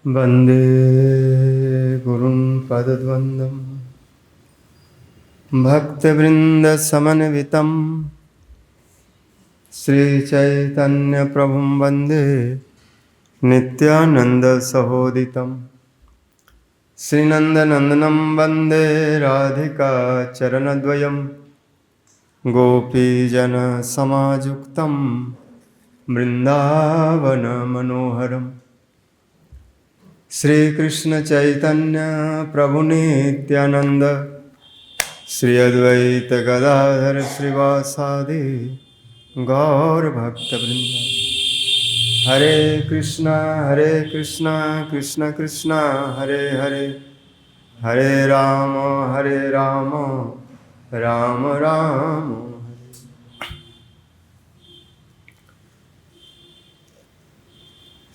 वन्दे गुरुन् पदद्वन्द्वं भक्तवृन्दसमन्वितं श्रीचैतन्यप्रभुं वन्दे नित्यानन्दसहोदितं श्रीनन्दनन्दनं वन्दे राधिका चरणद्वयं गोपीजनसमायुक्तं वृन्दावनमनोहरम् श्रीकृष्ण चैतन्य प्रभु नित्यानंद श्री अद्वैत गदाधर श्रीवासादि गौर भक्तवृंद। हरे कृष्णा कृष्ण कृष्णा हरे हरे, हरे राम राम राम।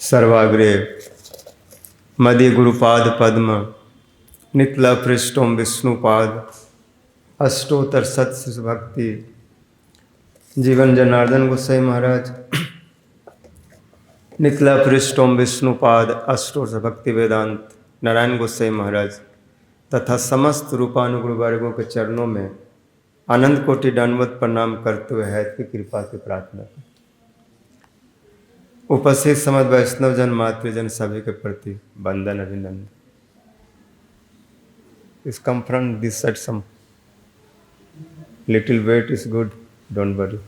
सर्वाग्रे मदि गुरुपाद पद्म नितला पृष्ठों विष्णुपाद अष्टोत्तर सत्स्य भक्ति जीवन जनार्दन गोसाई महाराज नितला पृष्ठों विष्णुपाद अष्टोत्तर भक्ति वेदांत नारायण गोसाई महाराज तथा समस्त रूपानुगुरु वर्गों के चरणों में अनंत कोटि दंडवत प्रणाम करते हुए है की कृपा की प्रार्थना। उपस्थित समस्त वैष्णव जन मातृजन सभी के प्रति वंदन अभिनंदन। Is come from this side some little weight is good, don't worry.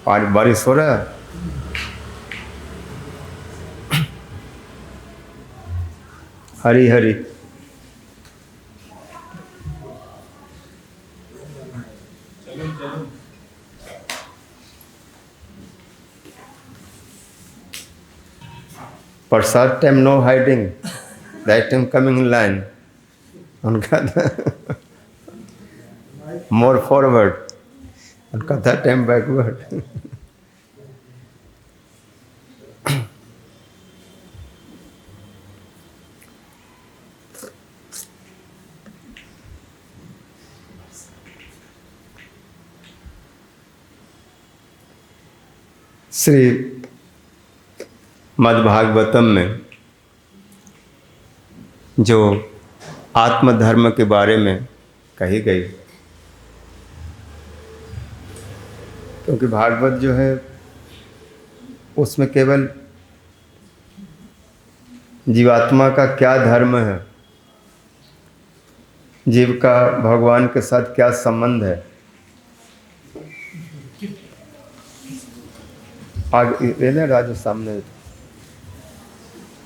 आज बारिश हो रहा है। Hari Hari For short time no hiding, that time coming in line. उनका more forward, उनका that time backward. श्री मद्भागवतम में जो आत्मधर्म के बारे में कही गई, क्योंकि भागवत जो है उसमें केवल जीवात्मा का क्या धर्म है, जीव का भगवान के साथ क्या संबंध है, आगे राजू सामने,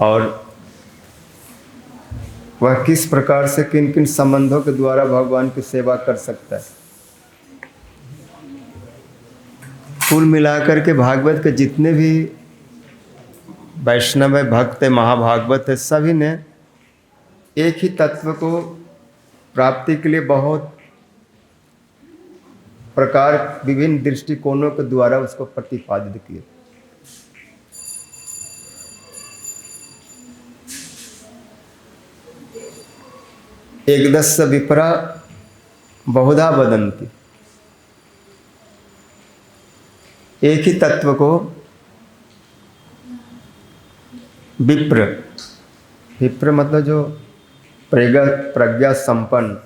और वह किस प्रकार से किन किन संबंधों के द्वारा भगवान की सेवा कर सकता है। कुल मिलाकर के भागवत के जितने भी वैष्णव भक्त है, महाभागवत है, सभी ने एक ही तत्व को प्राप्ति के लिए बहुत प्रकार विभिन्न दृष्टिकोणों के द्वारा उसको प्रतिपादित किया। एकदस्य विप्रा बहुधा वदन्ति, एक ही तत्व को विप्र, विप्र मतलब जो प्रज्ञा संपन्न,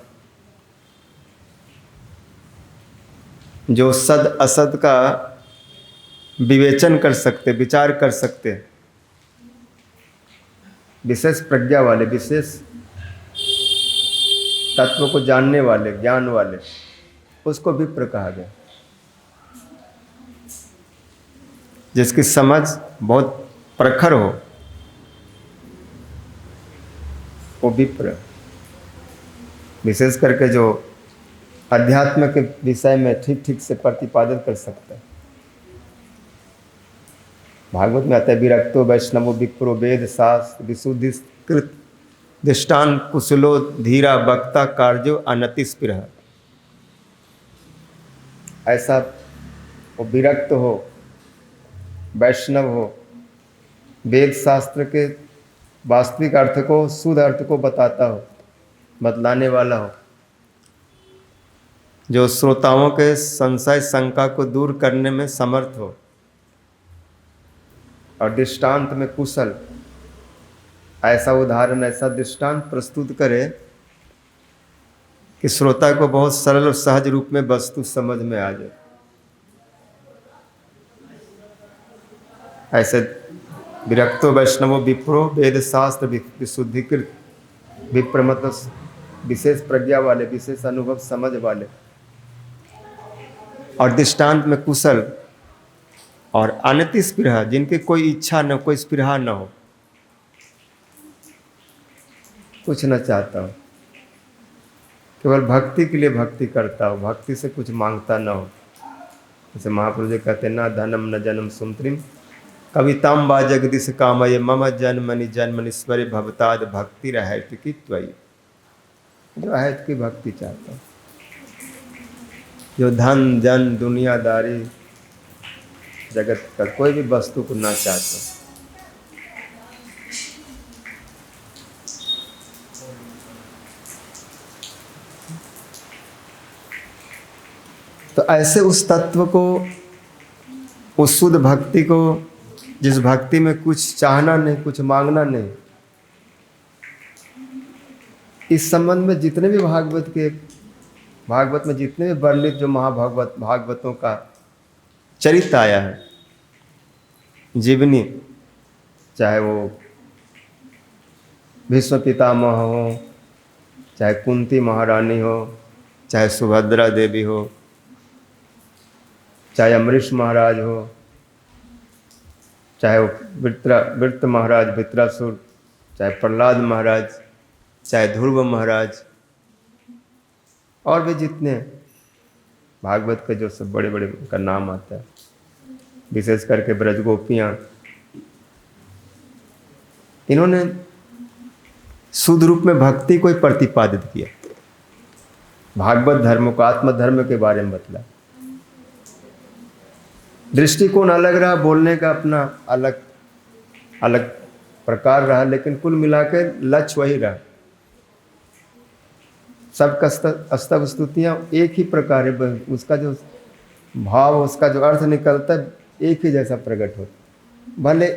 जो सद असद का विवेचन कर सकते, विचार कर सकते, विशेष प्रज्ञा वाले, विशेष तत्व को जानने वाले, ज्ञान वाले, उसको विप्र कहा गया। जिसकी समझ बहुत प्रखर हो वो विप्र, विशेष करके जो अध्यात्म के विषय में ठीक ठीक से प्रतिपादन कर सकता है। भागवत में आता है विरक्तो वैष्णवो विप्रो वेद शास्त्र विशुद्धि कृत दृष्टान कुशलो धीरा वक्ता कार्यो अनतिस्पृह। ऐसा वो विरक्त हो, वैष्णव हो, वेद शास्त्र के वास्तविक अर्थ को, शुद्ध अर्थ को बताता हो, बतलाने वाला हो, जो श्रोताओं के संशय शंका को दूर करने में समर्थ हो, और दृष्टांत में कुशल, ऐसा उदाहरण, ऐसा दृष्टांत प्रस्तुत करे कि श्रोता को बहुत सरल और सहज रूप में वस्तु समझ में आ जाए। ऐसे विरक्तो वैष्णवो विप्रो वेद शास्त्र विशुद्धिकृत विप्र मतलब विशेष प्रज्ञा वाले, विशेष अनुभव समझ वाले, और दृष्टांत में कुशल और अनति स्पृहा, जिनकी कोई इच्छा न, कोई स्पृहा न हो, कुछ न चाहता हो, केवल भक्ति के लिए भक्ति करता हो, भक्ति से कुछ मांगता न हो। जैसे महापुरुष जी कहते हैं, न धनम न जन्म सुमत्रिम कविताम बा जगदीश कामये मम जन्मनि जन्मनीश्वरी भवताद भक्ति रहे टिकी त्वयि। जो है की भक्ति चाहता है, जो धन जन दुनियादारी जगत का कोई भी वस्तु को ना चाहता। तो ऐसे उस तत्व को, उस शुद्ध भक्ति को, जिस भक्ति में कुछ चाहना नहीं, कुछ मांगना नहीं, इस संबंध में जितने भी भागवत में जितने भी वर्णित जो भागवतों का चरित्र आया है, जीवनी, चाहे वो भीष्म पितामह हो, चाहे कुंती महारानी हो, चाहे सुभद्रा देवी हो, चाहे अमरीश महाराज हो, चाहे वो वृत्र महाराज वृत्रासुर, चाहे प्रहलाद महाराज, चाहे ध्रुव महाराज, और भी जितने भागवत के जो सब बड़े बड़े का नाम आता है, विशेष करके ब्रजगोपियाँ, इन्होंने शुद्ध रूप में भक्ति को ही प्रतिपादित किया। भागवत धर्म को, आत्मधर्म के बारे में बतला। दृष्टिकोण अलग रहा, बोलने का अपना अलग अलग प्रकार रहा, लेकिन कुल मिलाकर लक्ष्य वही रहा। सबका अस्तव स्तुतियाँ एक ही प्रकार है, उसका जो भाव, उसका जो अर्थ निकलता है एक ही जैसा प्रकट होता। भले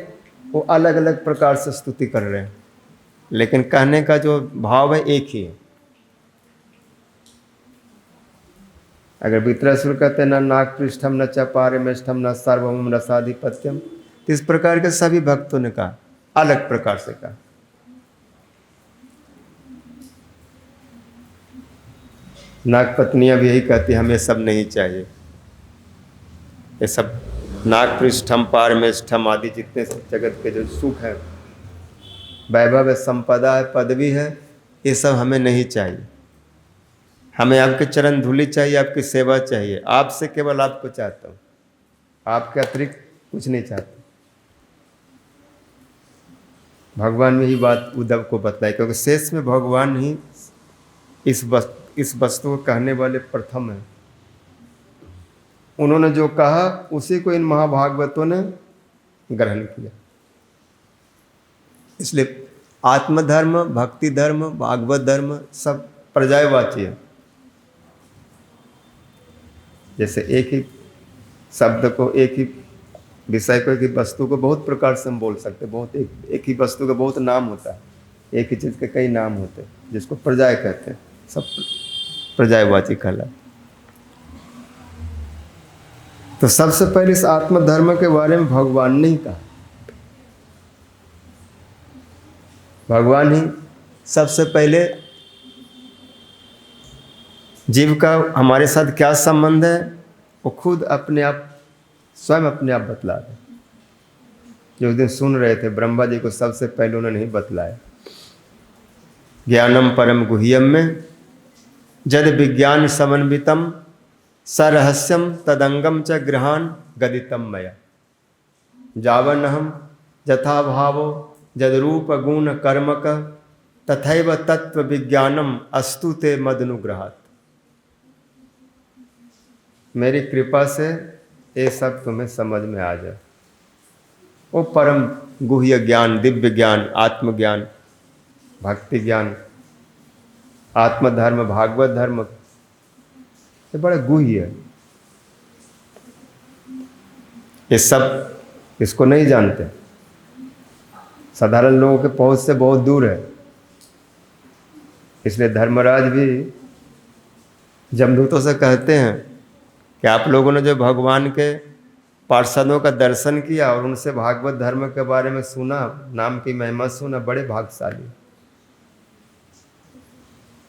वो अलग अलग प्रकार से स्तुति कर रहे हैं, लेकिन कहने का जो भाव है एक ही है। अगर वित्रासुर कहते न नाग पृष्ठम न चपारे मेष्ठम न सार्वभौम रसाधिपत्यम, तो इस प्रकार के सभी भक्तों ने कहा, अलग प्रकार से कहा। नाग पत्नियां भी यही कहती, हमें सब नहीं चाहिए, ये सब नाग पृष्ठम पारमेष्ठम आदि जितने जगत के जो सुख है, वैभव है, संपदा है, पदवी है, ये सब हमें नहीं चाहिए। हमें आपके चरण धूलि चाहिए, आपकी सेवा चाहिए, आपसे केवल आपको चाहता हूँ, आपके अतिरिक्त कुछ नहीं चाहता। भगवान ने ही बात उद्धव को बतलाई, क्योंकि शेष में भगवान ही इस वस्तु को कहने वाले प्रथम हैं। उन्होंने जो कहा उसी को इन महाभागवतों ने ग्रहण किया। इसलिए आत्मधर्म, भक्ति धर्म, भागवत धर्म सब पर्यायवाची है। जैसे एक ही शब्द को, एक ही विषय को, एक ही वस्तु को बहुत प्रकार से हम बोल सकते हैं। बहुत एक ही वस्तु का बहुत नाम होता है, एक ही चीज़ के कई नाम होते हैं, जिसको पर्याय कहते हैं। सब पर्यायवाची कहला। तो सबसे पहले इस आत्मधर्म के बारे में भगवान ने ही कहा। भगवान ही सबसे पहले जीव का हमारे साथ क्या संबंध है वो खुद अपने आप, स्वयं अपने आप बतला रहे। जो उस दिन सुन रहे थे ब्रह्मा जी को, सबसे पहले उन्होंने ही बतलाया। ज्ञानम परम गुह्यम में जद विज्ञान समन्वितम सरहस्यम तदंगम च गृहान गदितम मया जावन हम यथा भावो जद रूप गुण कर्मक तथैव तत्व विज्ञानम अस्तु ते मदनुग्रहात्। मेरी कृपा से ये सब तुम्हें समझ में आ जाए। वो परम गुह्य ज्ञान, दिव्य ज्ञान, आत्मज्ञान, भक्ति ज्ञान, आत्मधर्म, भागवत धर्म, ये बड़ा गुह्य है। ये सब इसको नहीं जानते। साधारण लोगों के पहुंच से बहुत दूर है। इसलिए धर्मराज भी जमदूतों से कहते हैं कि आप लोगों ने जो भगवान के पार्षदों का दर्शन किया और उनसे भागवत धर्म के बारे में सुना, नाम की महिमा सुना, बड़े भाग्यशाली,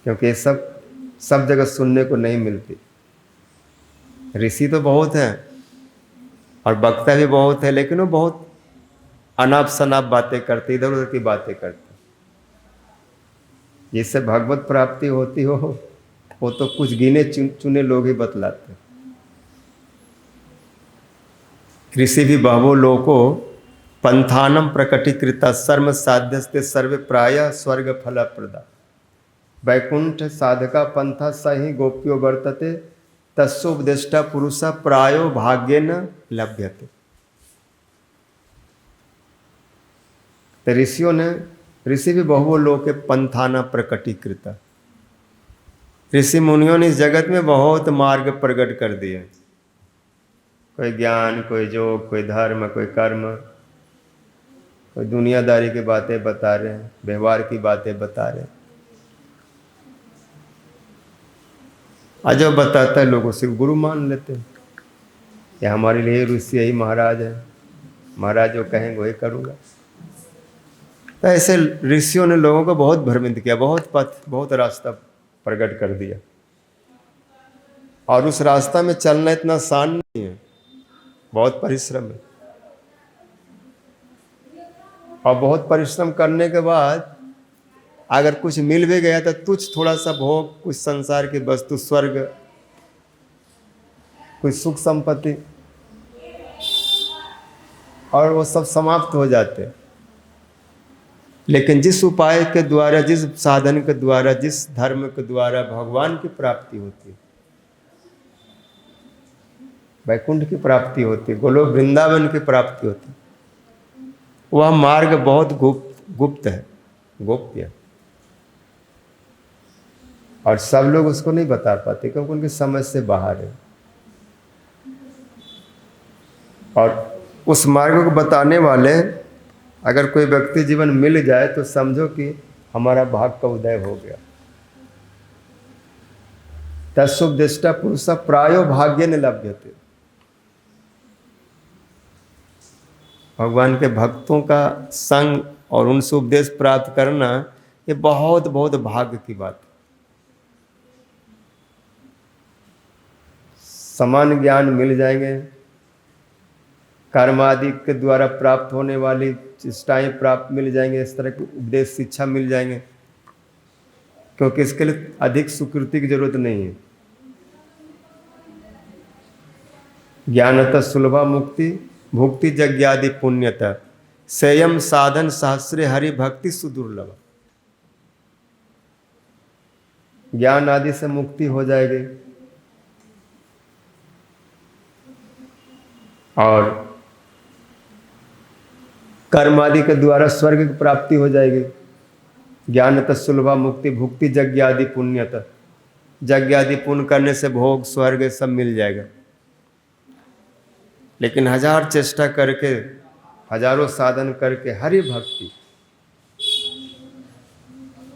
क्योंकि ये सब जगह सुनने को नहीं मिलती। ऋषि तो बहुत हैं और वक्ता भी बहुत है, लेकिन वो बहुत अनाप शनाप बातें करते, इधर उधर की बातें करते। जिससे भगवत प्राप्ति होती हो वो तो कुछ गिने चुने लोग ही बतलाते। ऋषि भी बहवो लोको पंथानम प्रकटीकृता सर्व साध्यस्ते सर्वे प्राय स्वर्ग फल प्रदा। वैकुंठ साधका पंथा सही गोप्यो वर्तते तस्सोपदेष्टा पुरुषा प्रायो भाग्येन लभ्यते। तो ऋषि भी बहुवो लोके पंथाना प्रकटीकृता। ऋषि मुनियों ने इस जगत में बहुत मार्ग प्रकट कर दिए। कोई ज्ञान, कोई योग, कोई धर्म, कोई कर्म, कोई दुनियादारी की बातें बता रहे हैं, व्यवहार की बातें बता रहे हैं। आज जो बताता है लोगों से गुरु मान लेते हैं। या हमारे लिए ऋषि यही महाराज है, महाराज जो कहेंगे वही करूँगा। तो ऐसे ऋषियों ने लोगों को बहुत भ्रमित किया, बहुत पथ, बहुत रास्ता प्रकट कर दिया। और उस रास्ता में चलना इतना आसान नहीं है, बहुत परिश्रम है। और बहुत परिश्रम करने के बाद अगर कुछ मिल भी गया तो तुच्छ थोड़ा सा भोग, कुछ संसार की वस्तु, स्वर्ग, कुछ सुख संपत्ति, और वो सब समाप्त हो जाते। लेकिन जिस उपाय के द्वारा, जिस साधन के द्वारा, जिस धर्म के द्वारा भगवान की प्राप्ति होती है, वैकुंठ की प्राप्ति होती है, गोलोक वृंदावन की प्राप्ति होती है, वह मार्ग बहुत गुप्त है, गोप्य। और सब लोग उसको नहीं बता पाते क्योंकि उनकी समझ से बाहर है। और उस मार्ग को बताने वाले अगर कोई व्यक्ति जीवन मिल जाए तो समझो कि हमारा भाग का उदय हो गया। तत्सुपदिष्टा पुरुष प्रायो भाग्य न लभ्यते। भगवान के भक्तों का संग और उनसे उपदेश प्राप्त करना ये बहुत बहुत भाग्य की बात है। समान ज्ञान मिल जाएंगे, कर्म आदि के द्वारा प्राप्त होने वाली चेष्टाएं प्राप्त मिल जाएंगे, इस तरह की उपदेश शिक्षा मिल जाएंगे, क्योंकि इसके लिए अधिक सुकृति की जरूरत नहीं है। ज्ञानतः सुलभा मुक्ति भुक्ति यज्ञादि पुण्यतः संयम साधन सहस्रे हरि भक्ति सुदुर्लभ। ज्ञान आदि से मुक्ति हो जाएगी और कर्म आदि के द्वारा स्वर्ग की प्राप्ति हो जाएगी। ज्ञानतः सुलभा मुक्ति भुक्ति यज्ञ आदि पुण्यतः, यज्ञ आदि पुण्य करने से भोग स्वर्ग सब मिल जाएगा। लेकिन हजार चेष्टा करके, हजारों साधन करके हरि भक्ति,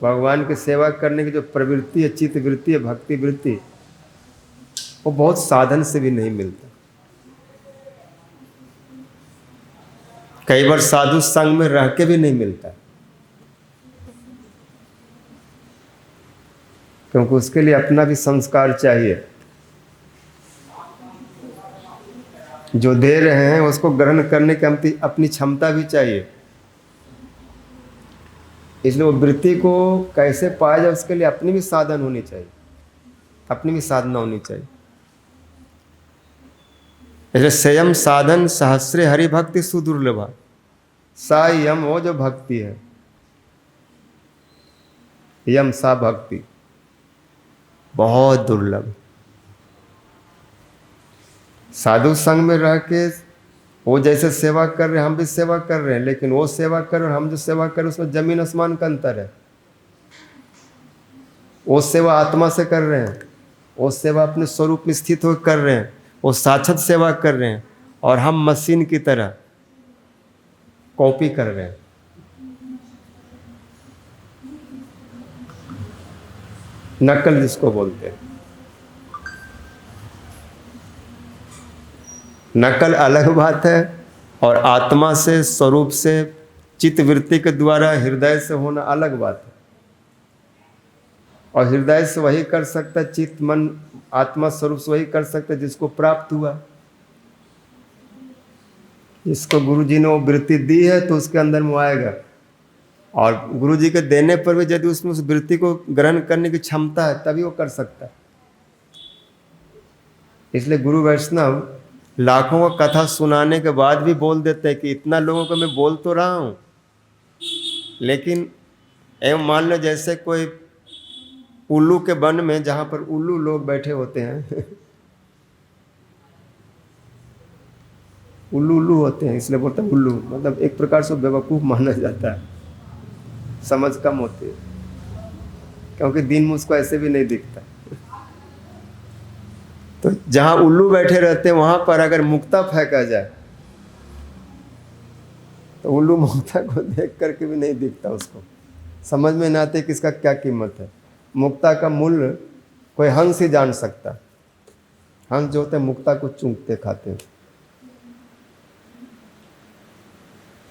भगवान की सेवा करने की जो प्रवृत्ति है, चित्त वृत्ति है, भक्ति वृत्ति, वो बहुत साधन से भी नहीं मिलता। कई बार साधु संग में रह के भी नहीं मिलता, क्योंकि उसके लिए अपना भी संस्कार चाहिए। जो दे रहे हैं उसको ग्रहण करने की अपनी क्षमता भी चाहिए। इसलिए वो वृत्ति को कैसे पाया जाए उसके लिए अपनी भी साधन होनी चाहिए, अपनी भी साधना होनी चाहिए। इसलिए संयम साधन सहस्रे हरि भक्ति सुदुर्लभा। सा यम वो जो भक्ति है, यम सा भक्ति बहुत दुर्लभ। साधु संग में रह के वो जैसे सेवा कर रहे हैं, हम भी सेवा कर रहे हैं, लेकिन वो सेवा कर रहे हैं और हम जो सेवा कर रहे हैं उसमें जमीन आसमान का अंतर है। वो सेवा आत्मा से कर रहे हैं, वो सेवा अपने स्वरूप में स्थित होकर कर रहे हैं, वो साक्षात सेवा कर रहे हैं, और हम मशीन की तरह कॉपी कर रहे हैं। नकल जिसको बोलते हैं। नकल अलग बात है और आत्मा से, स्वरूप से, चित्त वृत्ति के द्वारा हृदय से होना अलग बात है। और हृदय से वही कर सकता है, चित्त मन आत्मा स्वरूप से वही कर सकता है जिसको प्राप्त हुआ। जिसको गुरु जी ने वो वृत्ति दी है तो उसके अंदर में आएगा। और गुरु जी के देने पर भी यदि उसमें उस वृत्ति को ग्रहण करने की क्षमता है तभी वो कर सकता है। इसलिए गुरु वैष्णव लाखों को कथा सुनाने के बाद भी बोल देते हैं कि इतना लोगों को मैं बोल तो रहा हूँ, लेकिन एवं मान लो जैसे कोई उल्लू के वन में जहाँ पर उल्लू लोग बैठे होते हैं उल्लू उल्लू होते हैं, इसलिए बोलते हैं उल्लू, मतलब एक प्रकार से बेवकूफ़ माना जाता है, समझ कम होती है, क्योंकि दिन में उसको ऐसे भी नहीं दिखता। तो जहाँ उल्लू बैठे रहते हैं वहाँ पर अगर मुक्ता फेंका जाए तो उल्लू मुक्ता को देख करके भी नहीं दिखता, उसको समझ में ना आते कि इसका क्या कीमत है। मुक्ता का मूल्य कोई हंस ही जान सकता। हंस जो होते हैं मुक्ता को चूंकते खाते हैं,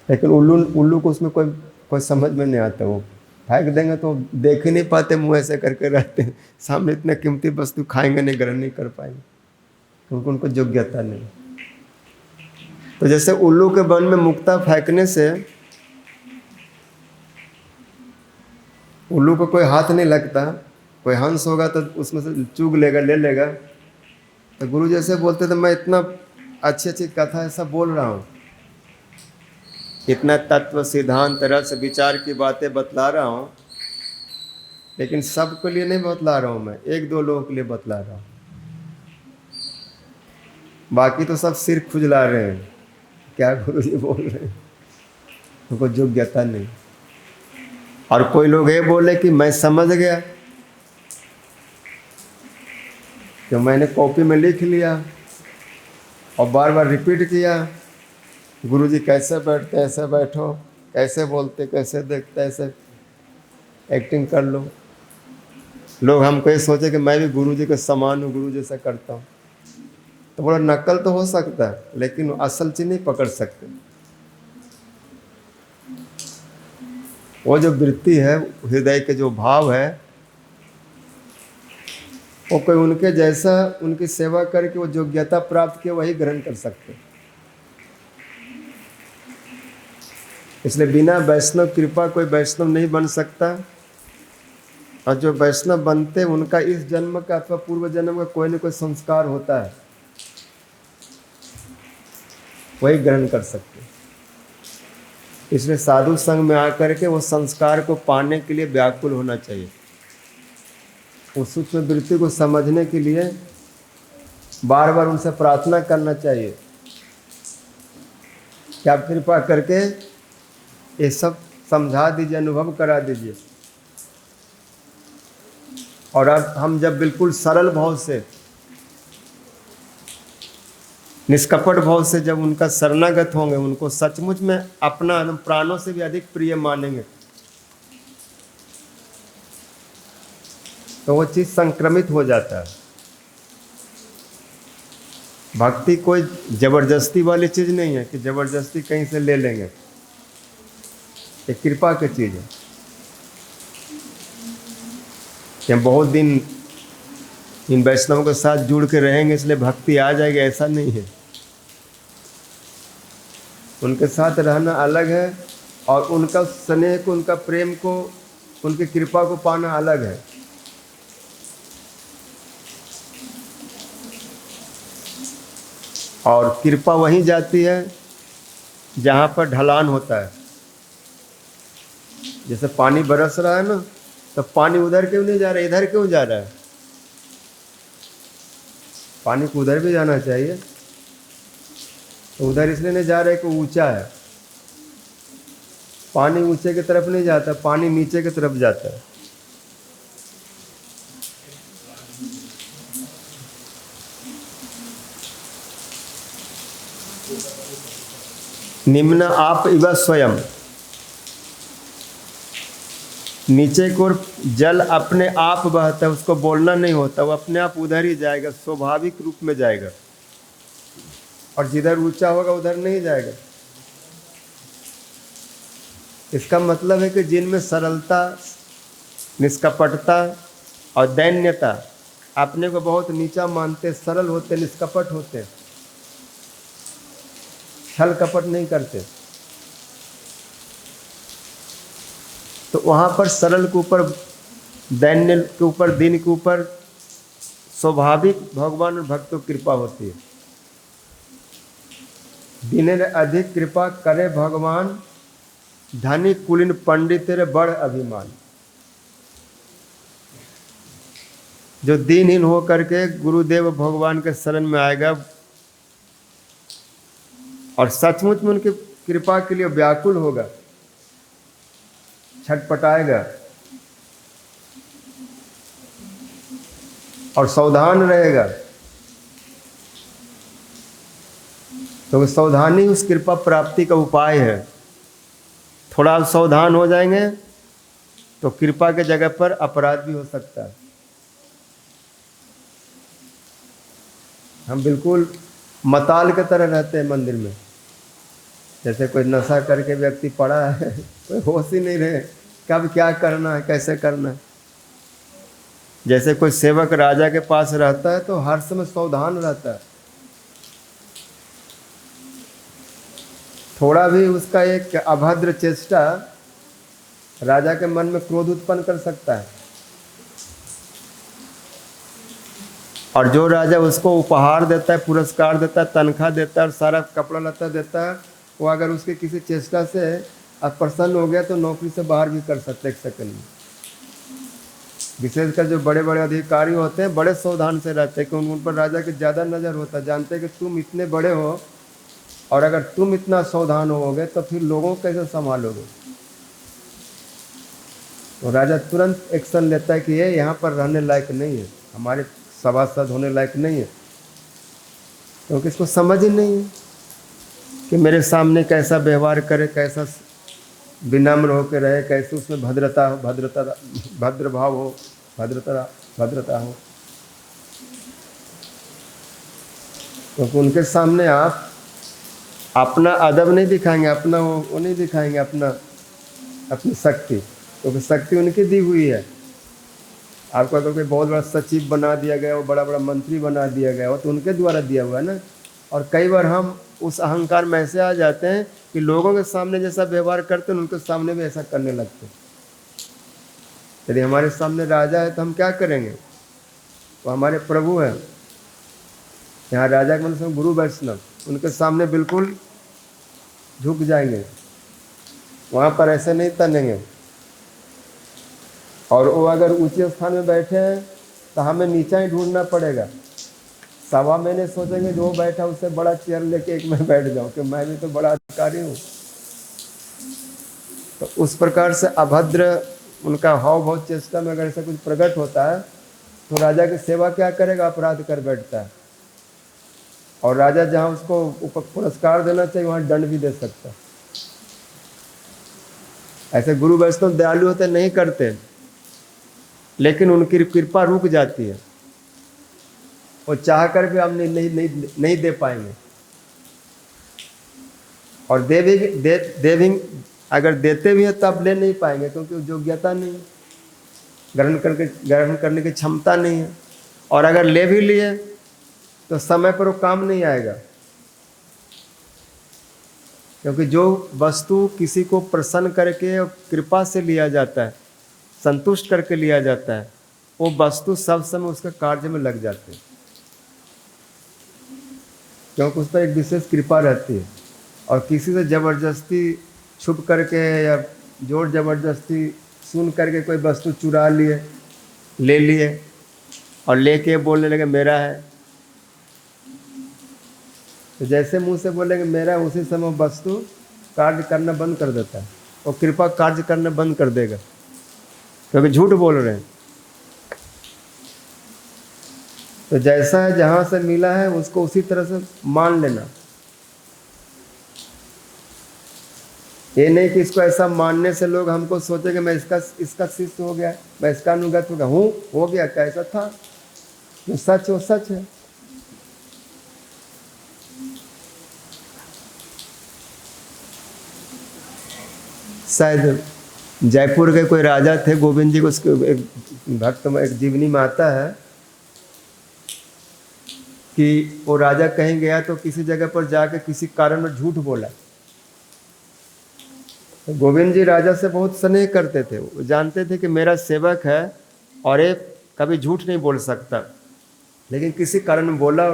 लेकिन उल्लू को उसमें कोई समझ में नहीं आता। वो फेंक देंगे तो देख ही नहीं पाते, मुँह ऐसे करके रहते हैं, सामने इतने कीमती वस्तु खाएंगे नहीं, ग्रहण नहीं कर पाएंगे क्योंकि उनको योग्यता नहीं। तो जैसे उल्लू के वन में मुक्ता फेंकने से उल्लू को कोई हाथ नहीं लगता, कोई हंस होगा तो उसमें से चुग लेगा, ले लेगा। तो गुरु जैसे बोलते थे मैं इतना अच्छी अच्छी कथा ऐसा बोल रहा हूँ, इतना तत्व सिद्धांत रस विचार की बातें बतला रहा हूँ, लेकिन सबके लिए नहीं बतला रहा हूँ, मैं एक दो लोगों के लिए बतला रहा हूँ। बाकी तो सब सिर खुजला रहे हैं, क्या गुरु जी बोल रहे हैं, उनको योग्यता नहीं। और कोई लोग ये बोले कि मैं समझ गया, कि मैंने कॉपी में लिख लिया और बार बार रिपीट किया, गुरु जी कैसे बैठते ऐसे बैठो, कैसे बोलते कैसे देखते ऐसे एक्टिंग कर लो। लोग हमको ये सोचे कि मैं भी गुरु जी के समान हूँ, गुरु जैसा करता हूँ। तो बोला नकल तो हो सकता है, लेकिन असल चीज नहीं पकड़ सकते। वो जो वृत्ति है, हृदय के जो भाव है, वो कोई उनके जैसा उनकी सेवा करके वो योग्यता प्राप्त किए वही ग्रहण कर सकते। इसलिए बिना वैष्णव कृपा कोई वैष्णव नहीं बन सकता। और जो वैष्णव बनते उनका इस जन्म का अथवा पूर्व जन्म का कोई न कोई संस्कार होता है, वही ग्रहण कर सकते। इसलिए साधु संग में आकर के वो संस्कार को पाने के लिए व्याकुल होना चाहिए। उस सूक्ष्म वृत्ति को समझने के लिए बार बार उनसे प्रार्थना करना चाहिए कि आप कृपा करके ये सब समझा दीजिए, अनुभव करा दीजिए। और अब हम जब बिल्कुल सरल भाव से, निष्कपट भाव से जब उनका शरणागत होंगे, उनको सचमुच में अपना प्राणों से भी अधिक प्रिय मानेंगे, तो वो चीज़ संक्रमित हो जाता है। भक्ति कोई जबरदस्ती वाली चीज़ नहीं है कि जबरदस्ती कहीं से ले लेंगे, ये कृपा की चीज़ है। कि हम बहुत दिन इन वैष्णवों के साथ जुड़ के रहेंगे इसलिए भक्ति आ जाएगी, ऐसा नहीं है। उनके साथ रहना अलग है और उनका स्नेह को, उनका प्रेम को, उनकी कृपा को पाना अलग है। और कृपा वहीं जाती है जहाँ पर ढलान होता है। जैसे पानी बरस रहा है ना, तो पानी उधर क्यों नहीं जा रहा है, इधर क्यों जा रहा है? पानी को उधर भी जाना चाहिए, तो उधर इसलिए नहीं जा रहा है कि ऊंचा है। पानी ऊंचे की तरफ नहीं जाता, पानी नीचे की तरफ जाता है। निम्न आप इव स्वयं, नीचे की ओर जल अपने आप बहता है, उसको बोलना नहीं होता, वो अपने आप उधर ही जाएगा, स्वाभाविक रूप में जाएगा, और जिधर ऊंचा होगा उधर नहीं जाएगा। इसका मतलब है कि जिनमें सरलता, निष्कपटता और दैन्यता, अपने को बहुत नीचा मानते, सरल होते, निष्कपट होते, छल कपट नहीं करते, तो वहाँ पर सरल के ऊपर, दैन्य के ऊपर, दीन के ऊपर स्वाभाविक भगवान और भक्तों की कृपा होती है। दीने अधिक कृपा करे भगवान, धनी कुलीन पंडित तेरे बड़ अभिमान। जो दीनहीन हो करके गुरुदेव भगवान के शरण में आएगा और सचमुच में उनकी कृपा के लिए व्याकुल होगा, छटपटाएगा और सावधान रहेगा, तो सावधानी उस कृपा प्राप्ति का उपाय है। थोड़ा आप सावधान हो जाएंगे तो कृपा के जगह पर अपराध भी हो सकता है। हम बिल्कुल मताल के तरह रहते हैं मंदिर में, जैसे कोई नशा करके व्यक्ति पड़ा है, कोई होश ही नहीं रहे कब क्या करना है, कैसे करना है। जैसे कोई सेवक राजा के पास रहता है तो हर समय सावधान रहता है, थोड़ा भी उसका एक अभद्र चेष्टा राजा के मन में क्रोध उत्पन्न कर सकता है। और जो राजा उसको उपहार देता है, पुरस्कार देता है, तनख्वाह देता है और सारा कपड़ा लत्ता देता है, वो अगर उसके किसी चेष्टा से अप्रसन्न हो गया तो नौकरी से बाहर भी कर सकते एक सेकंड में। विशेषकर जो बड़े बड़े अधिकारी होते हैं बड़े सावधान से रहते हैं कि उन पर राजा की ज़्यादा नज़र होता है, जानते हैं कि तुम इतने बड़े हो और अगर तुम इतना सावधान होगे तो फिर लोगों को कैसे संभालोगे। तो राजा तुरंत एक्शन लेता है कि ये यहाँ पर रहने लायक नहीं है, हमारे सभासद होने लायक नहीं है, क्योंकि इसको समझ ही नहीं है कि मेरे सामने कैसा व्यवहार करे, कैसा विनम्र होकर रहे, कैसे उसमें भद्रता हो, भद्र भाव हो, भद्रता हो। क्योंकि उनके सामने आप अपना अदब नहीं दिखाएंगे, अपना वो नहीं दिखाएंगे, अपनी शक्ति, क्योंकि शक्ति उनकी दी हुई है। आपको अगर कोई बहुत बड़ा सचिव बना दिया गया हो, बड़ा बड़ा मंत्री बना दिया गया हो, तो उनके द्वारा दिया हुआ है ना। और कई बार हम उस अहंकार में ऐसे आ जाते हैं कि लोगों के सामने जैसा व्यवहार करते हैं उनके सामने भी ऐसा करने लगते हैं। यदि हमारे सामने राजा है तो हम क्या करेंगे, वो हमारे प्रभु हैं। यहाँ राजा के मतलब गुरु वैष्णव, उनके सामने बिल्कुल झुक जाएंगे, वहाँ पर ऐसे नहीं तनेंगे। और वो अगर ऊंचे स्थान में बैठे हैं तो हमें नीचा ही ढूंढना पड़ेगा। सवा महीने सोचेंगे जो बैठा उससे बड़ा चेयर लेके एक में बैठ जाऊं कि मैं भी तो बड़ा अधिकारी हूँ। तो उस प्रकार से अभद्र उनका हाव भाव चेष्टा में अगर ऐसा कुछ प्रकट होता है तो राजा की सेवा क्या करेगा, अपराध कर बैठता है। और राजा जहाँ उसको पुरस्कार देना चाहिए वहाँ दंड भी दे सकता है। ऐसे गुरु वैष्णव दयालु होते नहीं करते, लेकिन उनकी कृपा रुक जाती है, वो चाह कर भी हम नहीं दे पाएंगे। और अगर देते भी हैं तब ले नहीं पाएंगे, क्योंकि योग्यता नहीं है, ग्रहण करने की क्षमता नहीं है। और अगर ले भी लिए तो समय पर वो काम नहीं आएगा, क्योंकि जो वस्तु किसी को प्रसन्न करके और कृपा से लिया जाता है, संतुष्ट करके लिया जाता है, वो वस्तु सब समय उसके कार्य में लग जाते हैं, क्योंकि उस पर एक विशेष कृपा रहती है। और किसी से ज़बरदस्ती छुप करके या जोर ज़बरदस्ती सुन करके कोई वस्तु चुरा लिए, ले लिए और लेके बोलने लगे मेरा है, तो जैसे मुंह से बोलेंगे मेरा है, उसी समय वस्तु कार्य करना बंद कर देता है, और कृपा कार्य करना बंद कर देगा, क्योंकि झूठ बोल रहे हैं। तो जैसा है, जहाँ से मिला है उसको उसी तरह से मान लेना। ये नहीं कि इसको ऐसा मानने से लोग हमको सोचे कि मैं इसका शिष्य हो गया, मैं इसका अनुगत हो गया हूँ, हो गया, कैसा था, जो सच वो सच है। शायद जयपुर के कोई राजा थे, गोविंद जी को, उसके एक भक्त एक जीवनी में आता है कि वो राजा कहीं गया तो किसी जगह पर जाके किसी कारण में झूठ बोला। तो गोविंद जी राजा से बहुत स्नेह करते थे, वो जानते थे कि मेरा सेवक है और ये कभी झूठ नहीं बोल सकता, लेकिन किसी कारण में बोला।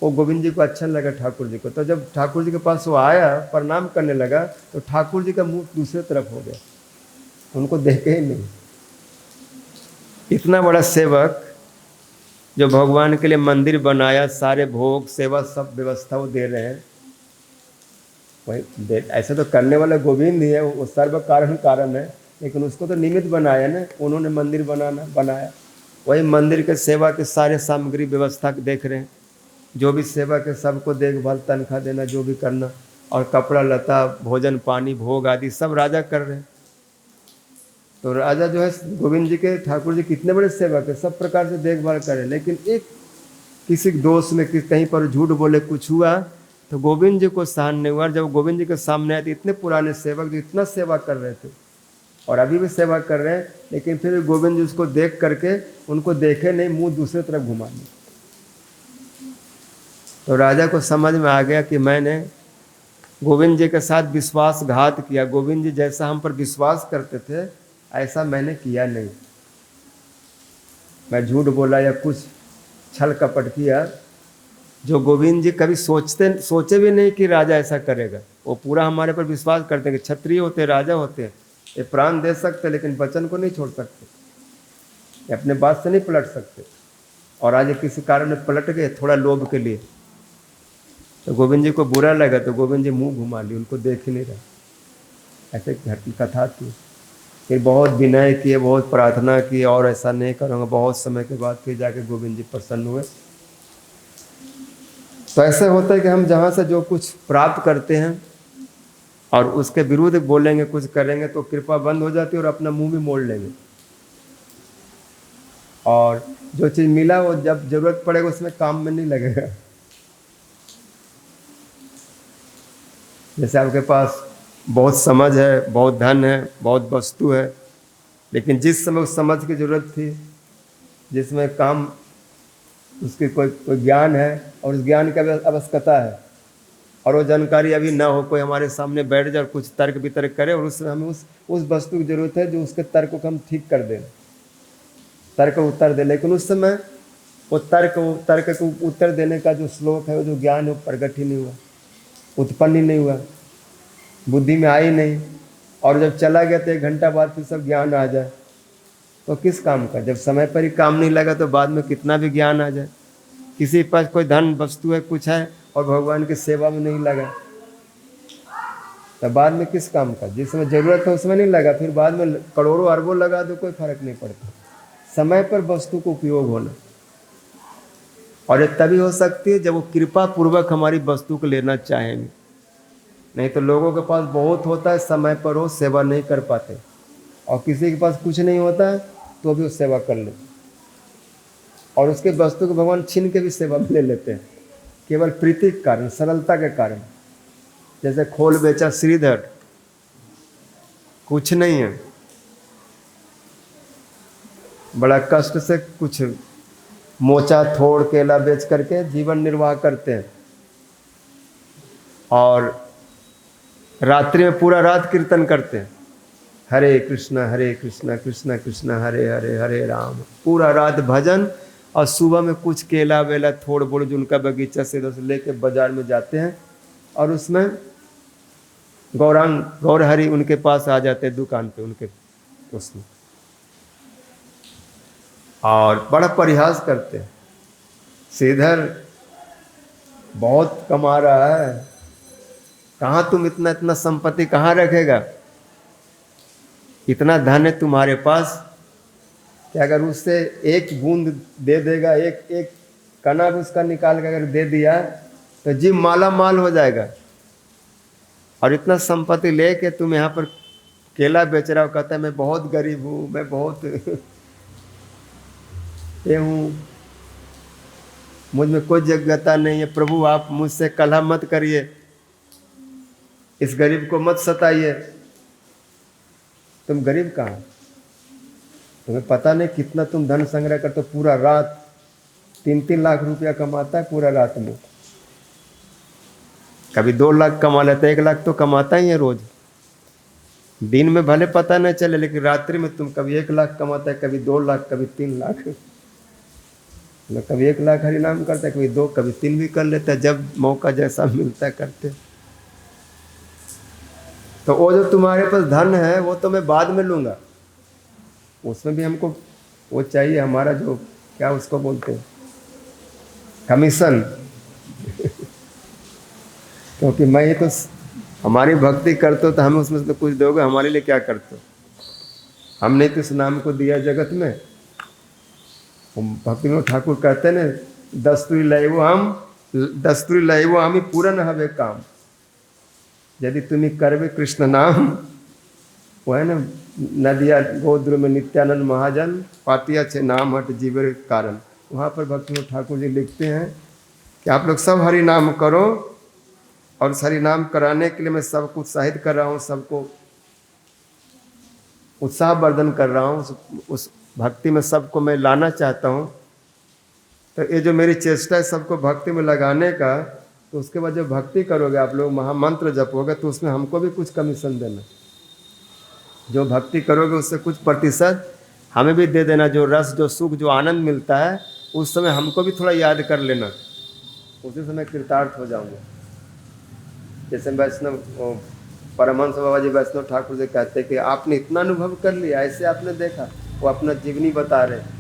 वो गोविंद जी को अच्छा लगा, ठाकुर जी को। तो जब ठाकुर जी के पास वो आया, प्रणाम करने लगा, तो ठाकुर जी का मुंह दूसरे तरफ हो गया, उनको देखे ही नहीं। इतना बड़ा सेवक जो भगवान के लिए मंदिर बनाया, सारे भोग सेवा सब व्यवस्था वो दे रहे हैं, वही ऐसा तो करने वाला गोविंद ही है, वो सर्व कारण है, लेकिन उसको तो निमित्त बनाया ना, उन्होंने मंदिर बनाया। वही मंदिर के सेवा के सारे सामग्री व्यवस्था देख रहे हैं, जो भी सेवा के सबको देखभाल, तनख्वाह देना, जो भी करना, और कपड़ा लता, भोजन पानी, भोग आदि सब राजा कर रहे हैं। तो राजा जो है गोविंद जी के, ठाकुर जी कितने बड़े सेवक है, सब प्रकार से देखभाल कर रहे हैं, लेकिन एक किसी दोस्त में कहीं पर झूठ बोले, कुछ हुआ, तो गोविंद जी को सहन नहीं हुआ। जब गोविंद जी के सामने आए तो इतने पुराने सेवक जो इतना सेवा कर रहे थे और अभी भी सेवा कर रहे हैं, लेकिन फिर गोविंद जी उसको देख करके उनको देखे नहीं, मुंह दूसरे तरफ घुमा दिया। तो राजा को समझ में आ गया कि मैंने गोविंद जी के साथ विश्वासघात किया। गोविंद जी जैसा हम पर विश्वास करते थे ऐसा मैंने किया नहीं, मैं झूठ बोला या कुछ छल कपट किया, जो गोविंद जी कभी सोचे भी नहीं कि राजा ऐसा करेगा। वो पूरा हमारे पर विश्वास करते हैं कि क्षत्रिय होते, राजा होते, ये प्राण दे सकते लेकिन वचन को नहीं छोड़ सकते, ये अपने बात से नहीं पलट सकते। और आज किसी कारण में पलट गए थोड़ा लोभ के लिए, तो गोविंद जी को बुरा लगा, तो गोविंद जी मुंह घुमा ली, उनको देख ही नहीं रहा। ऐसे कथा थी। फिर बहुत विनय किए, बहुत प्रार्थना की, और ऐसा नहीं करूँगा। बहुत समय के बाद फिर जाके गोविंद जी प्रसन्न हुए। तो ऐसे होता है कि हम जहाँ से जो कुछ प्राप्त करते हैं और उसके विरुद्ध बोलेंगे, कुछ करेंगे, तो कृपा बंद हो जाती है और अपना मुंह भी मोड़ लेंगे। और जो चीज़ मिला वो जब जरूरत पड़ेगा उसमें काम में नहीं लगेगा। जैसे आपके पास बहुत समझ है, बहुत धन है, बहुत वस्तु है, लेकिन जिस समय उस समझ की जरूरत थी, जिसमें काम उसके कोई ज्ञान है और उस ज्ञान की आवश्यकता है, और वो जानकारी अभी ना हो, कोई हमारे सामने बैठ जाए और कुछ तर्क वितर्क करे, और उसमें हमें उस वस्तु की जरूरत है जो उसके तर्क को हम ठीक कर दें, तर्क उत्तर दे, लेकिन उस समय वो तर्क को उत्तर देने का जो श्लोक है, वो जो ज्ञान है, वो प्रकट ही नहीं हुआ, उत्पन्न ही नहीं हुआ, बुद्धि में आई नहीं। और जब चला गया तो 1 घंटा बाद फिर सब ज्ञान आ जाए तो किस काम का? जब समय पर ही काम नहीं लगा तो बाद में कितना भी ज्ञान आ जाए। किसी के पास कोई धन वस्तु है, कुछ है, और भगवान की सेवा में नहीं लगा तो बाद में किस काम का? जिसमें जरूरत है उसमें नहीं लगा, फिर बाद में करोड़ों अरबों लगा तो कोई फर्क नहीं पड़ता। समय पर वस्तु को उपयोग होना, और ये तभी हो सकती है जब वो कृपा पूर्वक हमारी वस्तु को लेना चाहेंगे। नहीं तो लोगों के पास बहुत होता है, समय पर वो सेवा नहीं कर पाते, और किसी के पास कुछ नहीं होता है तो भी वो सेवा कर लेते, और उसके वस्तु को भगवान छीन के भी सेवा में ले लेते हैं, केवल प्रीति के कारण, सरलता के कारण। जैसे खोल बेचा श्रीधर, कुछ नहीं है, बड़ा कष्ट से कुछ मोचा थोड़ केला बेच करके जीवन निर्वाह करते हैं, और रात्रि में पूरा रात कीर्तन करते हैं, हरे कृष्णा कृष्णा कृष्णा हरे हरे, हरे राम, पूरा रात भजन। और सुबह में कुछ केला वेला थोड़ बोड़ जो उनका बगीचा से लेके बाजार में जाते हैं, और उसमें गौर हरि उनके पास आ जाते हैं दुकान पे उनके उसमें, और बड़ा परिहास करते हैं, श्रीधर बहुत कमा रहा है, कहाँ तुम इतना संपत्ति कहाँ रखेगा, इतना धन है तुम्हारे पास कि अगर उससे एक बूंद दे देगा, एक कना भी उसका निकाल के अगर दे दिया तो जीव माला माल हो जाएगा। और इतना संपत्ति लेके तुम यहाँ पर केला बेच रहा हो, कहता है मैं बहुत गरीब हूँ, मैं बहुत ये हूँ, मुझ में कोई योग्यता नहीं है, प्रभु आप मुझसे कलह मत करिए, इस गरीब को मत सताइए। तुम गरीब कहाँ, तुम्हें पता नहीं कितना तुम धन संग्रह करते हो, पूरा रात 3-3 लाख रुपया कमाता है पूरा रात में, कभी 2 लाख कमा लेता है, 1 लाख तो कमाता ही है रोज। दिन में भले पता नहीं चले, लेकिन रात्रि में तुम कभी 1 लाख कमाता है, कभी 2 लाख, कभी 3 लाख, कभी 1 लाख हरि नाम करता है, कभी 2, कभी 3 भी कर लेता है, जब मौका जैसा मिलता है करते। तो वो जो तुम्हारे पास धन है वो तो मैं बाद में लूँगा, उसमें भी हमको वो चाहिए, हमारा जो क्या उसको बोलते हैं कमीशन क्योंकि मैं ये तो हमारी भक्ति करते हो तो हमें उसमें से तो कुछ दोगे, हमारे लिए क्या करते हो, हमने तो इस नाम को दिया जगत में। भक्ति में ठाकुर कहते हैं न, दस्तुरी लैवो हम ही पूरन हवे काम, यदि तुम्हें करवे कृष्ण नाम, वो है ना नदिया गोद्र में नित्यानंद महाजन पातिया छे नाम हट जीवर कारण, वहाँ पर भक्ति में ठाकुर जी लिखते हैं कि आप लोग सब हरि नाम करो, और उस हरि नाम कराने के लिए मैं सबको उत्साहित कर रहा हूँ, सबको उत्साहवर्धन कर रहा हूँ, उस भक्ति में सबको मैं लाना चाहता हूँ। तो ये जो मेरी चेष्टा है सबको भक्ति में लगाने का, तो उसके बाद जब भक्ति करोगे आप लोग, महामंत्र जपोगे, तो उसमें हमको भी कुछ कमीशन देना, जो भक्ति करोगे उससे कुछ प्रतिशत हमें भी दे देना, जो रस, जो सुख, जो आनंद मिलता है उस समय हमको भी थोड़ा याद कर लेना, उसी समय कृतार्थ हो जाऊंगा। जैसे वैष्णव परमहंस बाबा जी वैष्णव ठाकुर जी कहते हैं कि आपने इतना अनुभव कर लिया, ऐसे आपने देखा, वो अपना जीवनी बता रहे।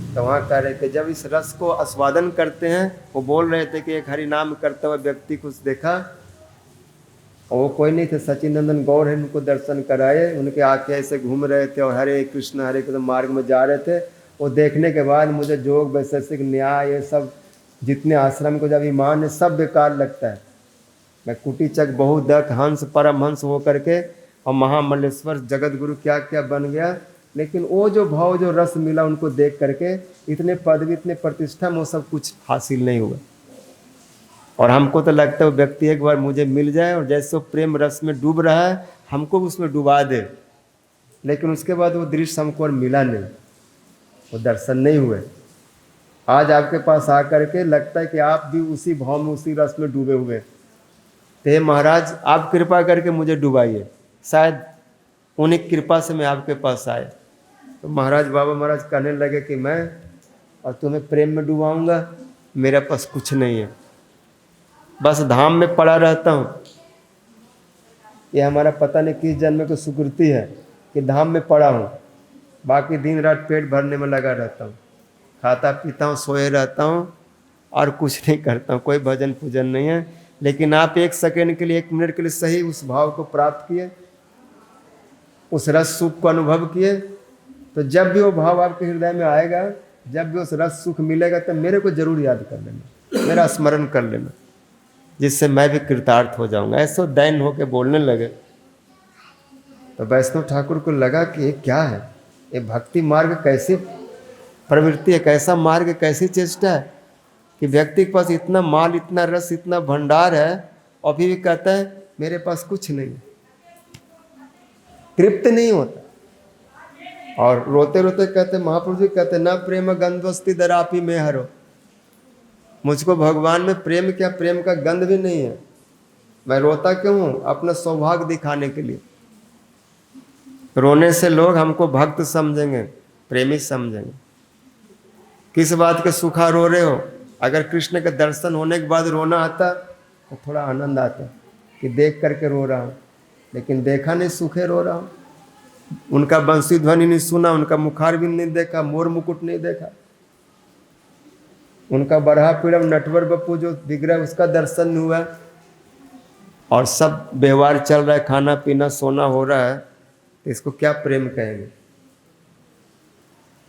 तो वहाँ कह रहे कि जब इस रस को आस्वादन करते हैं, वो बोल रहे थे कि एक हरि नाम करते हुए व्यक्ति को देखा, और वो कोई नहीं थे, सचिनंदन गौर है, उनको दर्शन कराए, उनके आके ऐसे घूम रहे थे और हरे कृष्ण मार्ग में जा रहे थे। वो देखने के बाद मुझे जोग वैशेषिक न्याय ये सब जितने आश्रम को जब ईमान है सब बेकार लगता है। मैं कुटीचक बहुदक हंस परमहंस हो करके और महामल्लेश्वर जगत गुरु क्या क्या बन गया, लेकिन वो जो भाव, जो रस मिला उनको देख करके, इतने पदवी, इतने प्रतिष्ठा में वो सब कुछ हासिल नहीं हुआ। और हमको तो लगता है वो व्यक्ति एक बार मुझे मिल जाए और जैसे वो प्रेम रस में डूब रहा है हमको उसमें डुबा दे, लेकिन उसके बाद वो दृश्य हमको और मिला नहीं, वो दर्शन नहीं हुए। आज आपके पास आकर के लगता है कि आप भी उसी भाव में, उसी रस में डूबे हुए। तो हे महाराज आप कृपा करके मुझे डुबाइए, शायद उन्हीं कृपा से मैं आपके पास आए। तो महाराज बाबा महाराज कहने लगे कि मैं और तुम्हें प्रेम में डुबाऊंगा, मेरे पास कुछ नहीं है, बस धाम में पड़ा रहता हूँ। ये हमारा पता नहीं किस जन्म की सुकृति है कि धाम में पड़ा हूँ, बाकी दिन रात पेट भरने में लगा रहता हूँ, खाता पीता हूँ, सोए रहता हूँ और कुछ नहीं करता हूँ, कोई भजन पूजन नहीं है। लेकिन आप 1 सेकंड के लिए, 1 मिनट के लिए सही उस भाव को प्राप्त किए, उस रस सुख को अनुभव किए, तो जब भी वो भाव आपके हृदय में आएगा, जब भी उस रस सुख मिलेगा, तब मेरे को जरूर याद कर लेना, मेरा स्मरण कर लेना, जिससे मैं भी कृतार्थ हो जाऊंगा। ऐसे दैन होके बोलने लगे। तो वैष्णव ठाकुर को लगा कि ये क्या है, ये भक्ति मार्ग कैसी प्रवृत्ति है, कैसा मार्ग है, कैसी चेष्टा है कि व्यक्ति के पास इतना माल, इतना रस, इतना भंडार है और अभी भी कहता है मेरे पास कुछ नहीं, तृप्त नहीं होता। और रोते रोते कहते, महाप्रभु जी कहते, ना प्रेम गंधवस्ती दरापी में हरो, मुझको भगवान में प्रेम क्या, प्रेम का गंध भी नहीं है, मैं रोता क्यों हूँ, अपना सौभाग्य दिखाने के लिए। रोने से लोग हमको भक्त समझेंगे, प्रेमी समझेंगे। किस बात के सुखा रो रहे हो, अगर कृष्ण के दर्शन होने के बाद रोना आता तो थोड़ा आनंद आता कि देख करके रो रहा हूँ, लेकिन देखा नहीं, सूखे रो रहा हूँ। उनका बंसी ध्वनि नहीं सुना, उनका मुखार भी नहीं देखा, मोर मुकुट नहीं देखा, उनका बरहा पीड़म नटवर बप्पू जो विग्रह उसका दर्शन नहीं हुआ, और सब व्यवहार चल रहा है, खाना पीना सोना हो रहा है, तो इसको क्या प्रेम कहेंगे।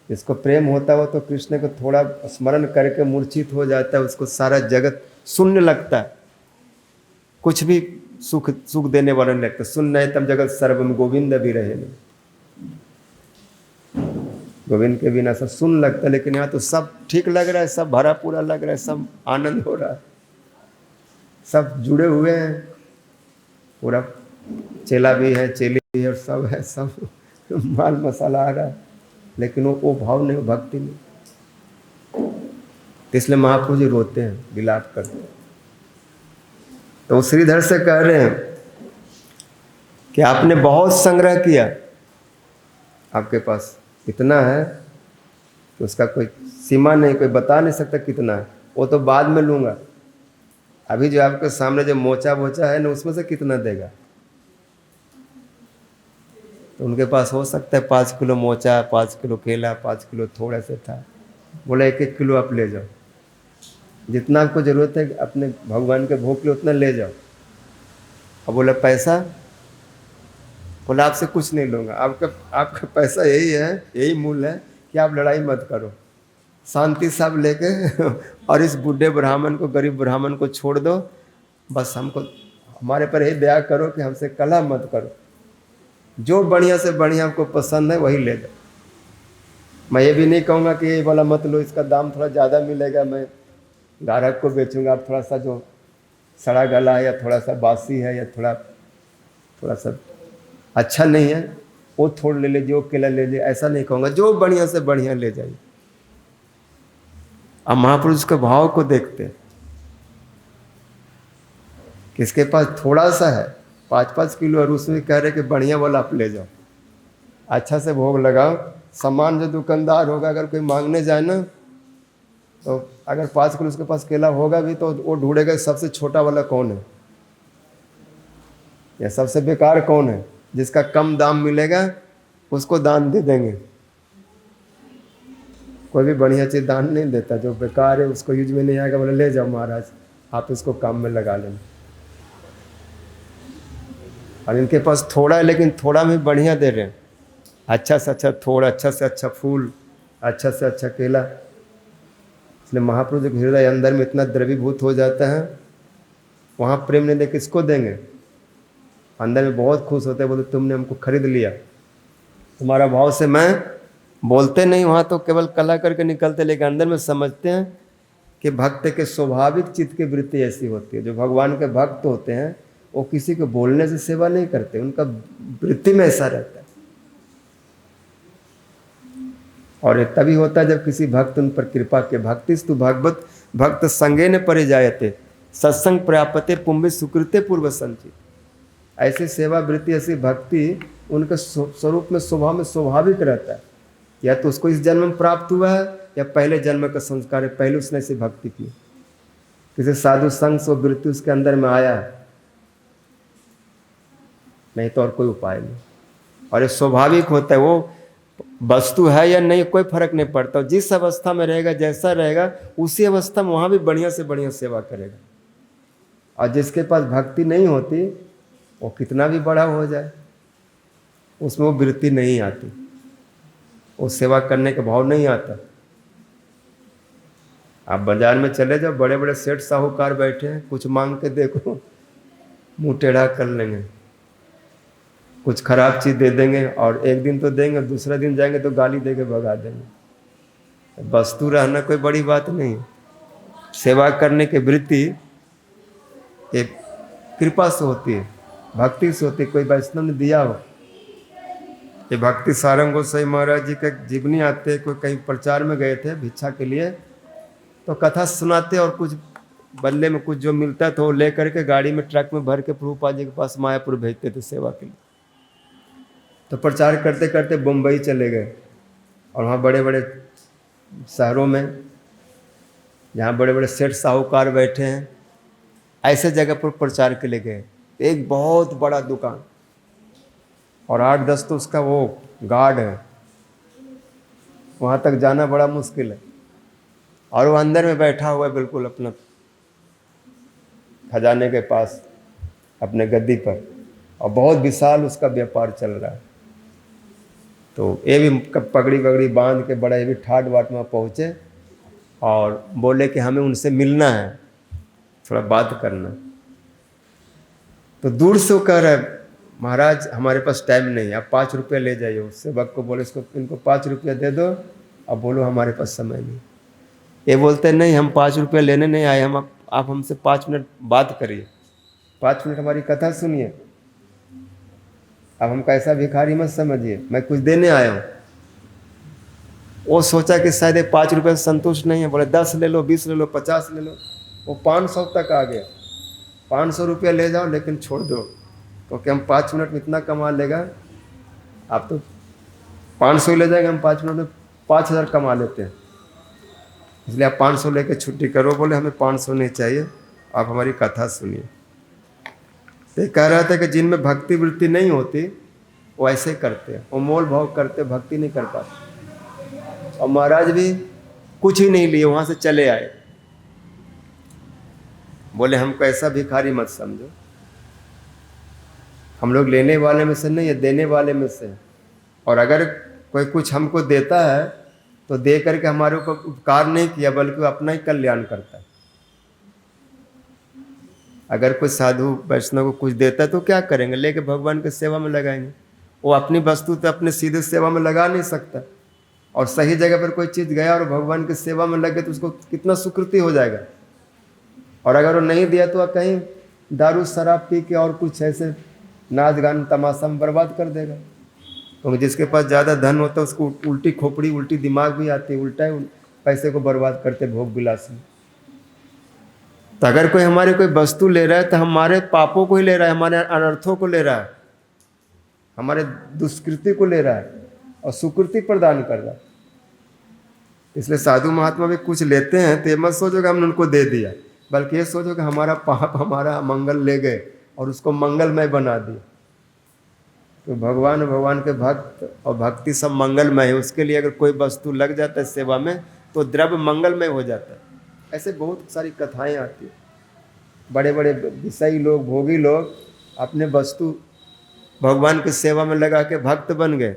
इसको प्रेम होता हो तो कृष्ण को थोड़ा स्मरण करके मूर्छित हो जाता है, उसको सारा जगत शून्य लगता है। कुछ भी सुख सुख देने वाला नहीं लगता। सुन नहीं तम जगत सर्वम गोविंद भी रहे नहीं, गोविंद के बिना सब सुन लगता है। लेकिन यहाँ तो सब ठीक लग रहा है, सब भरा पूरा लग रहा है, सब आनंद हो रहा है, सब जुड़े हुए हैं, पूरा चेला भी है, चेली भी है, और सब है, सब माल मसाला आ रहा है, लेकिन वो भाव नहीं, वो भक्ति नहीं। तो इसलिए महाप्रभु जी रोते हैं, विलाप करते हैं। तो श्रीधर से कह रहे हैं कि आपने बहुत संग्रह किया, आपके पास इतना है कि उसका कोई सीमा नहीं, कोई बता नहीं सकता कितना है, वो तो बाद में लूँगा। अभी जो आपके सामने जो मोचा बोचा है ना, उसमें से कितना देगा? तो उनके पास हो सकता है 5 किलो मोचा, 5 किलो केला, 5 किलो थोड़ा सा था। बोला 1-1 किलो आप ले जाओ, जितना आपको ज़रूरत है अपने भगवान के भोग के लिए उतना ले जाओ। और बोला पैसा? बोला आपसे कुछ नहीं लूँगा, आपका पैसा यही है, यही मूल है कि आप लड़ाई मत करो, शांति सब लेके और इस बूढ़े ब्राह्मण को, गरीब ब्राह्मण को छोड़ दो, बस हमको हमारे पर यही दया करो कि हमसे कलह मत करो, जो बढ़िया से बढ़िया आपको पसंद है वही ले लो। मैं ये भी नहीं कहूँगा कि ये वाला मत लो, इसका दाम थोड़ा ज़्यादा मिलेगा, मैं ग्राहक को बेचूंगा, आप थोड़ा सा जो सड़ा गला है या थोड़ा सा बासी है या थोड़ा सा अच्छा नहीं है वो थोड़ा ले लीजिए, वो केला ले लीजिए, ऐसा नहीं कहूँगा, जो बढ़िया से बढ़िया ले जाइए। अब महापुरुष के भाव को देखते हैं, किसके पास थोड़ा सा है 5-5 किलो, और उसमें कह रहे कि बढ़िया वाला आप ले जाओ, अच्छा से भोग लगाओ। सामान जो दुकानदार होगा अगर कोई मांगने जाए ना, तो अगर 5 किलो उसके पास केला होगा भी तो वो ढूंढेगा सबसे छोटा वाला कौन है या सबसे बेकार कौन है, जिसका कम दाम मिलेगा उसको दान दे देंगे। कोई भी बढ़िया चीज़ दान नहीं देता, जो बेकार है उसको यूज में नहीं आएगा, बोले ले जाओ महाराज आप इसको काम में लगा लेना। और इनके पास थोड़ा है, लेकिन थोड़ा में बढ़िया दे रहे हैं, अच्छा से अच्छा थोड़ा, अच्छा से अच्छा फूल, अच्छा से अच्छा केला। इसलिए महाप्रभु के हृदय अंदर में इतना द्रवीभूत हो जाता है, वहाँ प्रेम नहीं दे किसको देंगे, अंदर में बहुत खुश होते हैं, बोले तुमने हमको खरीद लिया, तुम्हारा भाव से मैं बोलते नहीं, वहाँ तो केवल कला करके निकलते, लेकिन अंदर में समझते हैं कि भक्त के स्वाभाविक चित्त की वृत्ति ऐसी होती है। जो भगवान के भक्त होते हैं वो किसी को बोलने से सेवा नहीं करते, उनका वृत्ति में ऐसा रहता है। और ये तभी होता है जब किसी भक्त उन पर कृपा के, भक्तिस्तु भगवत भक्त संगे न परे जायते सत्संग प्राप्ते पुंभे सुकृते पूर्व संचित। ऐसी सेवा वृत्ति, ऐसी भक्ति उनके स्वरूप में, स्वभाव में स्वाभाविक रहता है, या तो उसको इस जन्म में प्राप्त हुआ है या पहले जन्म का संस्कार है, पहले उसने ऐसी भक्ति की, किसी साधु संग से वृत्ति उसके अंदर में आया है, नहीं तो और कोई उपाय नहीं। और ये स्वाभाविक होता है, वो वस्तु है या नहीं कोई फर्क नहीं पड़ता, जिस अवस्था में रहेगा, जैसा रहेगा उसी अवस्था में वहाँ भी बढ़िया से बढ़िया सेवा करेगा। और जिसके पास भक्ति नहीं होती वो कितना भी बड़ा हो जाए उसमें वो वृत्ति नहीं आती, वो सेवा करने का भाव नहीं आता। आप बाजार में चले जाओ, बड़े बड़े सेठ साहूकार बैठे हैं, कुछ मांग के देखो मुंह टेढ़ा कर लेंगे, कुछ खराब चीज़ दे देंगे, और एक दिन तो देंगे, दूसरा दिन जाएंगे तो गाली दे के भगा देंगे। वस्तु रहना कोई बड़ी बात नहीं, सेवा करने की वृत्ति ये कृपा से होती है, भक्ति से होती है, कोई वैष्णव ने दिया हो। ये भक्ति सारंग गोसाई महाराज जी के जीवनी आते, कोई कहीं प्रचार में गए थे भिक्षा के लिए, तो कथा सुनाते और कुछ बदले में कुछ जो मिलता था वो ले करके गाड़ी में ट्रक में भर के प्रभुपाद जी के पास मायापुर भेजते थे सेवा के लिए। तो प्रचार करते करते बम्बई चले गए, और वहाँ बड़े बड़े शहरों में जहाँ बड़े बड़े सेठ साहूकार बैठे हैं, ऐसे जगह पर प्रचार के लिए गए। एक बहुत बड़ा दुकान और 8-10 तो उसका वो गार्ड है, वहाँ तक जाना बड़ा मुश्किल है, और वो अंदर में बैठा हुआ है बिल्कुल अपना खजाने के पास अपने गद्दी पर, और बहुत विशाल उसका व्यापार चल रहा है। तो ये भी पगड़ी वगड़ी बांध के बड़ा ये भी ठाट बाट में पहुँचे और बोले कि हमें उनसे मिलना है, थोड़ा बात करना। तो दूर से वो कह रहा है महाराज हमारे पास टाइम नहीं है, आप 5 रुपया ले जाइए। उस सेवक को बोले इसको इनको 5 रुपया दे दो, अब बोलो हमारे पास समय नहीं। ये बोलते नहीं हम 5 रुपया लेने नहीं आए, हम आप हमसे 5 मिनट बात करिए, 5 मिनट हमारी कथा सुनिए। अब हम कैसा भिखारी मत समझिए, मैं कुछ देने आया हूँ। वो सोचा कि शायद 5 रुपये से संतुष्ट नहीं है, बोले 10 ले लो, 20 ले लो, 50 ले लो। वो 500 तक आ गया। 500 रुपया ले जाओ लेकिन छोड़ दो, क्योंकि हम 5 मिनट में इतना कमा लेगा। आप तो 500 ही ले जाएंगे, हम 5 मिनट में 5000 कमा लेते हैं, इसलिए आप 500 लेके छुट्टी करो। बोले हमें 500 नहीं चाहिए, आप हमारी कथा सुनिए। तो कह रहा था कि जिनमें भक्ति वृत्ति नहीं होती वो ऐसे करते हैं, वो मोल भाव करते, भक्ति नहीं कर पाते। और महाराज भी कुछ ही नहीं लिए, वहाँ से चले आए। बोले हमको ऐसा भिखारी मत समझो, हम लोग लेने वाले में से नहीं है, देने वाले में से। और अगर कोई कुछ हमको देता है तो दे करके हमारे ऊपर उपकार नहीं किया, बल्कि वो अपना ही कल्याण करता है। अगर कोई साधु वैष्णव को कुछ देता है तो क्या करेंगे, लेके भगवान की सेवा में लगाएंगे। वो अपनी वस्तु तो अपने सीधे सेवा में लगा नहीं सकता, और सही जगह पर कोई चीज़ गया और भगवान की सेवा में लगे तो उसको कितना सुकृति हो जाएगा। और अगर वो नहीं दिया तो कहीं दारू शराब पी के और कुछ ऐसे नाच गान तमाशा में बर्बाद कर देगा। क्योंकि जिसके पास ज़्यादा धन होता है उसको उल्टी खोपड़ी उल्टी दिमाग भी आती है, उल्टा ही पैसे को बर्बाद करते भोग विलास में। तो अगर कोई हमारे कोई वस्तु ले रहा है तो हमारे पापों को ही ले रहा है, हमारे अनर्थों को ले रहा है, हमारे दुष्कृति को ले रहा है और सुकृति प्रदान कर रहा है। इसलिए साधु महात्मा भी कुछ लेते हैं तो ये मत सोचो कि हमने उनको दे दिया, बल्कि ये सोचो कि हमारा पाप हमारा मंगल ले गए और उसको मंगलमय बना दिया। तो भगवान भगवान के भक्त और भक्ति सब मंगलमय है। उसके लिए अगर कोई वस्तु लग जाता है सेवा में तो द्रव्य मंगलमय हो जाता है। ऐसे बहुत सारी कथाएं आती हैं। बड़े बड़े विषयी लोग, भोगी लोग अपने वस्तु भगवान की सेवा में लगा के भक्त बन गए।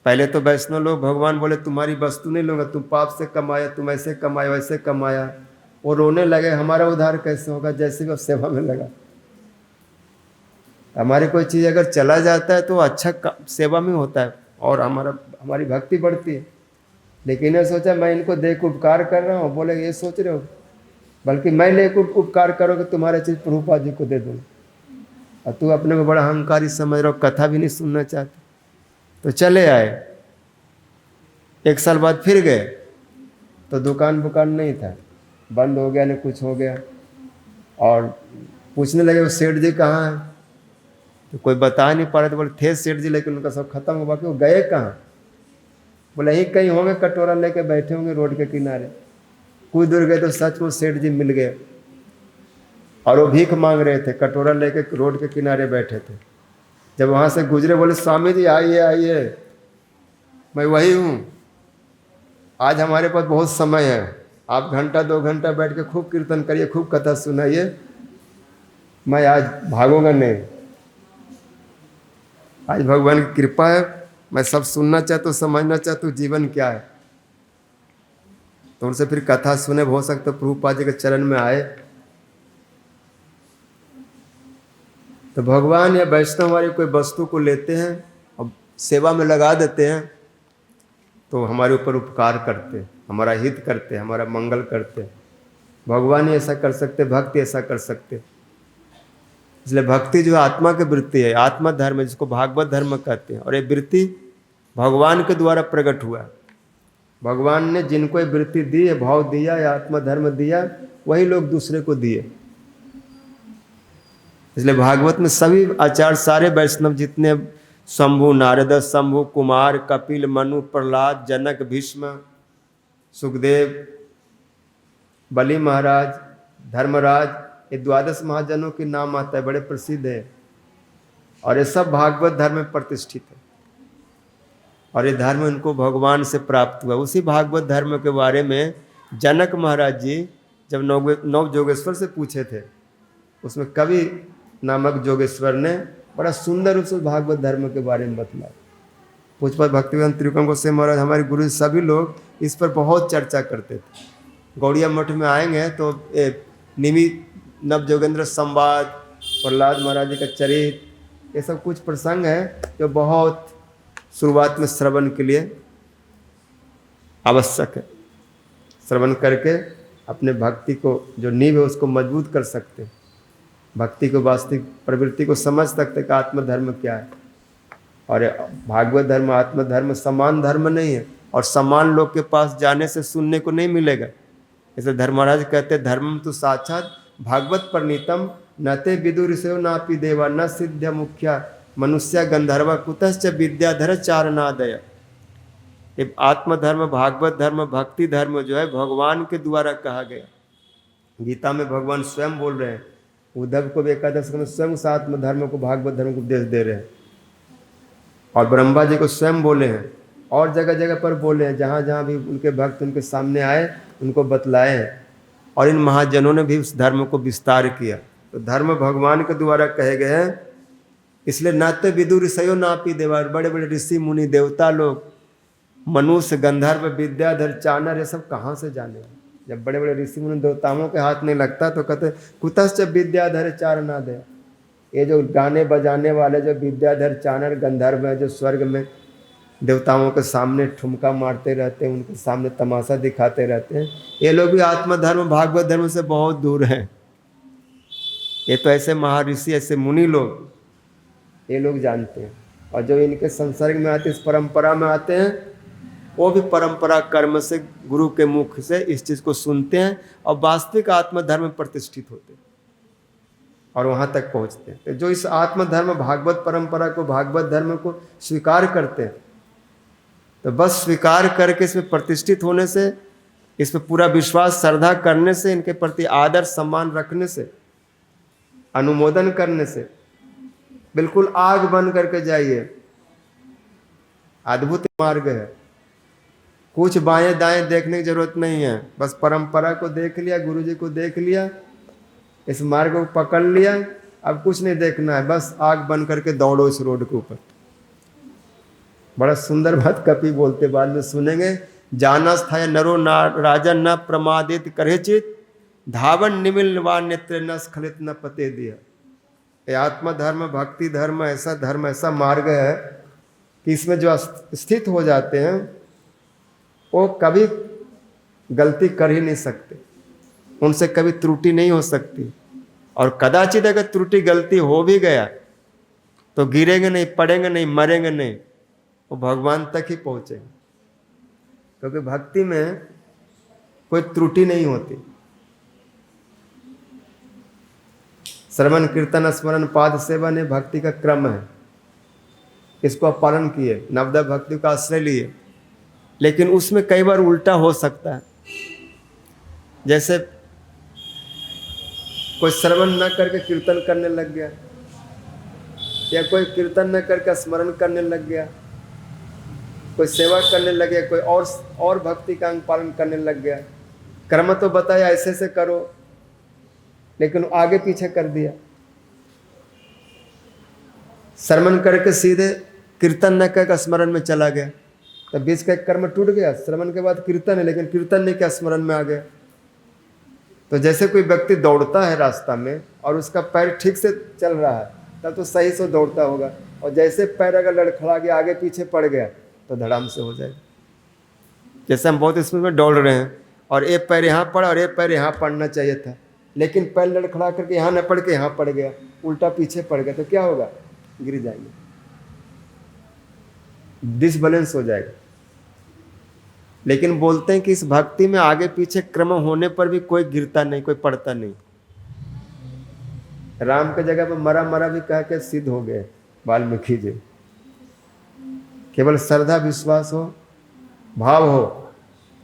पहले तो वैष्णव लोग भगवान बोले तुम्हारी वस्तु नहीं लूँगा, तुम पाप से कमाया, तुम ऐसे कमाया वैसे कमाया। वो रोने लगे हमारा उद्धार कैसे होगा, जैसे भी वो सेवा में लगा। हमारी कोई चीज़ अगर चला जाता है तो अच्छा सेवा में होता है और हमारी भक्ति बढ़ती है। लेकिन ये सोचा मैं इनको देख उपकार कर रहा हूँ, बोले ये सोच रहे हो, बल्कि मैं लेकर उपकार करो कि तुम्हारे चीज़ प्रभुपाद जी को दे दूँ, और तू अपने को बड़ा अहंकारी समझ रहा हो, कथा भी नहीं सुनना चाहते। तो चले आए। 1 साल बाद फिर गए तो दुकान नहीं था, बंद हो गया, न कुछ हो गया। और पूछने लगे वो सेठ जी कहाँ हैं, तो कोई बता नहीं पा रहे। तो बोले थे सेठ जी, लेकिन उनका सब खत्म हो, बाकी वो गए कहाँ। बोले यहीं कहीं होंगे, कटोरा लेके बैठे होंगे रोड के किनारे। कुछ दूर गए तो सच वो सेठ जी मिल गए, और वो भीख मांग रहे थे, कटोरा लेके रोड के किनारे बैठे थे। जब वहाँ से गुजरे बोले स्वामी जी आइए आइए, मैं वही हूँ, आज हमारे पास बहुत समय है, आप 1-2 घंटा बैठ के खूब कीर्तन करिए, खूब कथा सुनाइए, मैं आज भागूंगा नहीं। आज भगवान की कृपा है, मैं सब सुनना चाहता हूँ, समझना चाहता हूँ जीवन क्या है। तो उनसे फिर कथा सुने, हो सकता है प्रभुपाद जी के चरण में आए। तो भगवान या वैष्णव हमारी कोई वस्तु को लेते हैं और सेवा में लगा देते हैं तो हमारे ऊपर उपकार करते, हमारा हित करते, हमारा मंगल करते। भगवान ही ऐसा कर सकते, भक्त ऐसा कर सकते। इसलिए भक्ति जो आत्मा की वृत्ति है, आत्मा धर्म है, जिसको भागवत धर्म कहते हैं, और ये वृत्ति भगवान के द्वारा प्रकट हुआ है। भगवान ने जिनको ये वृत्ति दी है, भाव दिया या आत्मा धर्म दिया, वही लोग दूसरे को दिए। इसलिए भागवत में सभी आचार्य, सारे वैष्णव जितने, शंभु नारद, शंभु कुमार, कपिल, मनु, प्रहलाद, जनक, भीष्म, सुखदेव, बलि महाराज, धर्मराज, ये 12 महाजनों के नाम आता है, बड़े प्रसिद्ध है। और ये सब भागवत धर्म में प्रतिष्ठित है, और ये धर्म इनको भगवान से प्राप्त हुआ। उसी भागवत धर्म के बारे में जनक महाराज जी जब नव जोगेश्वर से पूछे थे, उसमें कवि नामक जोगेश्वर ने बड़ा सुंदर उस भागवत धर्म के बारे में बतलाया। पूज्यपाद भक्तिवेदांत त्रिविक्रम गोस्वामी महाराज, हमारे गुरु, सभी लोग इस पर बहुत चर्चा करते थे। गौड़िया मठ में आएंगे तो निमित नव जोगेंद्र संवाद, प्रहलाद महाराज जी का चरित्र, ये सब कुछ प्रसंग है जो बहुत शुरुआत में श्रवण के लिए आवश्यक है। श्रवण करके अपने भक्ति को जो नींव है उसको मजबूत कर सकते हैं, भक्ति को वास्तविक प्रवृत्ति को समझ सकते कि आत्मधर्म क्या है। और भागवत धर्म आत्मधर्म समान धर्म नहीं है, और समान लोग के पास जाने से सुनने को नहीं मिलेगा। जैसे धर्मराज कहते धर्मम तो साक्षात भागवत प्रणीतम न ते विदुषयो नापि देवा न सिद्ध मुख्या मनुष्य गंधर्व कुतश्च विद्याधर चारनादय। ये आत्मधर्म भागवत धर्म भक्ति धर्म जो है भगवान के द्वारा कहा गया। गीता में भगवान स्वयं बोल रहे हैं, उद्धव को भी एकादश में स्वयं से आत्मधर्म को भागवत धर्म को उपदेश दे रहे हैं, और ब्रह्मा जी को स्वयं बोले हैं, और जगह जगह पर बोले हैं, जहाँ जहाँ भी उनके भक्त उनके सामने आए उनको बतलाए हैं, और इन महाजनों ने भी उस धर्म को विस्तार किया। तो धर्म भगवान के द्वारा कहे गए हैं, इसलिए नाते विदुषयो नापि देवा, बड़े बड़े ऋषि मुनि देवता लोग मनुष्य गंधर्व विद्याधर चानर ये सब कहाँ से जाने। जब बड़े बड़े ऋषि मुनि देवताओं के हाथ नहीं लगता तो कहते कुतश्च विद्याधर चारनादय। ये जो गाने बजाने वाले जो विद्याधर चानर गंधर्व है जो स्वर्ग में देवताओं के सामने ठुमका मारते रहते हैं, उनके सामने तमाशा दिखाते रहते हैं, ये लोग भी आत्मधर्म भागवत धर्म से बहुत दूर हैं। ये तो ऐसे महर्षि ऐसे मुनि लोग ये लोग जानते हैं, और जो इनके संसर्ग में आते इस परंपरा में आते हैं वो भी परंपरा कर्म से गुरु के मुख से इस चीज़ को सुनते हैं और वास्तविक आत्मधर्म में प्रतिष्ठित होते हैं और वहाँ तक पहुँचते हैं। तो जो इस आत्मधर्म भागवत परंपरा को भागवत धर्म को स्वीकार करते हैं, तो बस स्वीकार करके इसमें प्रतिष्ठित होने से, इसमें पूरा विश्वास श्रद्धा करने से, इनके प्रति आदर सम्मान रखने से, अनुमोदन करने से बिल्कुल आग बन करके जाइए। अद्भुत मार्ग है, कुछ बाएं दाएं देखने की जरूरत नहीं है, बस परंपरा को देख लिया, गुरु जी को देख लिया, इस मार्ग को पकड़ लिया, अब कुछ नहीं देखना है, बस आग बन करके दौड़ो इस रोड के ऊपर। बड़ा सुंदर बात कपि बोलते, बाद में सुनेंगे, जानस था नरो ना राजन न प्रमादित करेचित धावन निमिल वा नेत्र न स्खलित न पते दिया। ये आत्मधर्म भक्ति धर्म ऐसा मार्ग है कि इसमें जो स्थित हो जाते हैं वो कभी गलती कर ही नहीं सकते, उनसे कभी त्रुटि नहीं हो सकती, और कदाचित अगर त्रुटि गलती हो भी गया तो गिरेंगे नहीं, पड़ेंगे नहीं, मरेंगे नहीं, वो भगवान तक ही पहुंचेंगे, क्योंकि भक्ति में कोई त्रुटि नहीं होती। श्रवण कीर्तन स्मरण पाद सेवन ये भक्ति का क्रम है, इसको आप पालन किए, नवदा भक्ति का आश्रय लिए, लेकिन उसमें कई बार उल्टा हो सकता है। जैसे कोई श्रवण न करके कीर्तन करने लग गया, या कोई कीर्तन न करके स्मरण करने लग गया, कोई सेवा करने लग गया, कोई और भक्ति का अंग पालन करने लग गया। कर्म तो बताया ऐसे से करो, लेकिन आगे पीछे कर दिया। श्रवण करके सीधे कीर्तन न करके स्मरण में चला गया, तब बीच का एक कर्म टूट गया। श्रवण के बाद कीर्तन है, लेकिन कीर्तन नहीं किया, स्मरण में आ गया। तो जैसे कोई व्यक्ति दौड़ता है रास्ता में और उसका पैर ठीक से चल रहा है तब तो सही से दौड़ता होगा, और जैसे पैर अगर लड़खड़ा गया आगे पीछे पड़ गया तो धड़ाम से हो जाएगा। जैसे हम बहुत स्पीड में दौड़ रहे हैं और एक पैर यहाँ पड़ा और एक पैर यहाँ पड़ना चाहिए था, लेकिन पैर लड़खड़ा करके यहाँ न पड़ के यहाँ पड़ गया, उल्टा पीछे पड़ गया, तो क्या होगा? गिर जाएंगे, डिसबैलेंस हो जाएगा। लेकिन बोलते हैं कि इस भक्ति में आगे पीछे क्रम होने पर भी कोई गिरता नहीं, कोई पड़ता नहीं। राम के जगह पर मरा मरा भी कह के सिद्ध हो गए वाल्मीकि जी। केवल श्रद्धा विश्वास हो, भाव हो।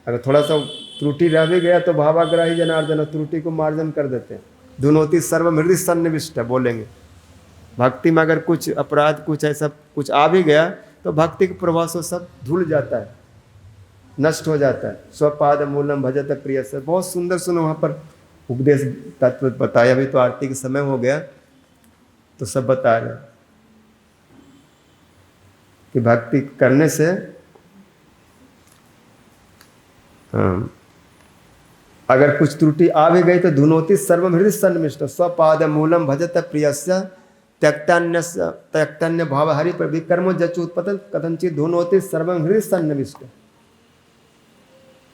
अगर थोड़ा सा त्रुटि रह भी गया तो भावाग्राही जनार्दन, त्रुटि को मार्जन कर देते हैं। दुनोति सर्व हृदय सन्निविष्ट बोलेंगे। भक्ति में अगर कुछ अपराध कुछ ऐसा कुछ आ भी गया तो भक्ति के प्रभाव से सब धुल जाता है, नष्ट हो जाता है। स्वपाद मूलम भजत प्रिय से बहुत सुंदर सुनो वहाँ पर उपदेश तत्व बताया। अभी तो आरती के समय हो गया तो सब बता रहे कि भक्ति करने से अगर कुछ त्रुटि आ भी गई तो धुनोति सर्वम हृदय सन्निविष्ट स्वपाद मूलम भजत प्रियस्य त्यक्तन्य भाव हरि पर विकर्मो जचुत्पतन कथनचित धुनोति सर्वम हृदय सन्निविष्ट।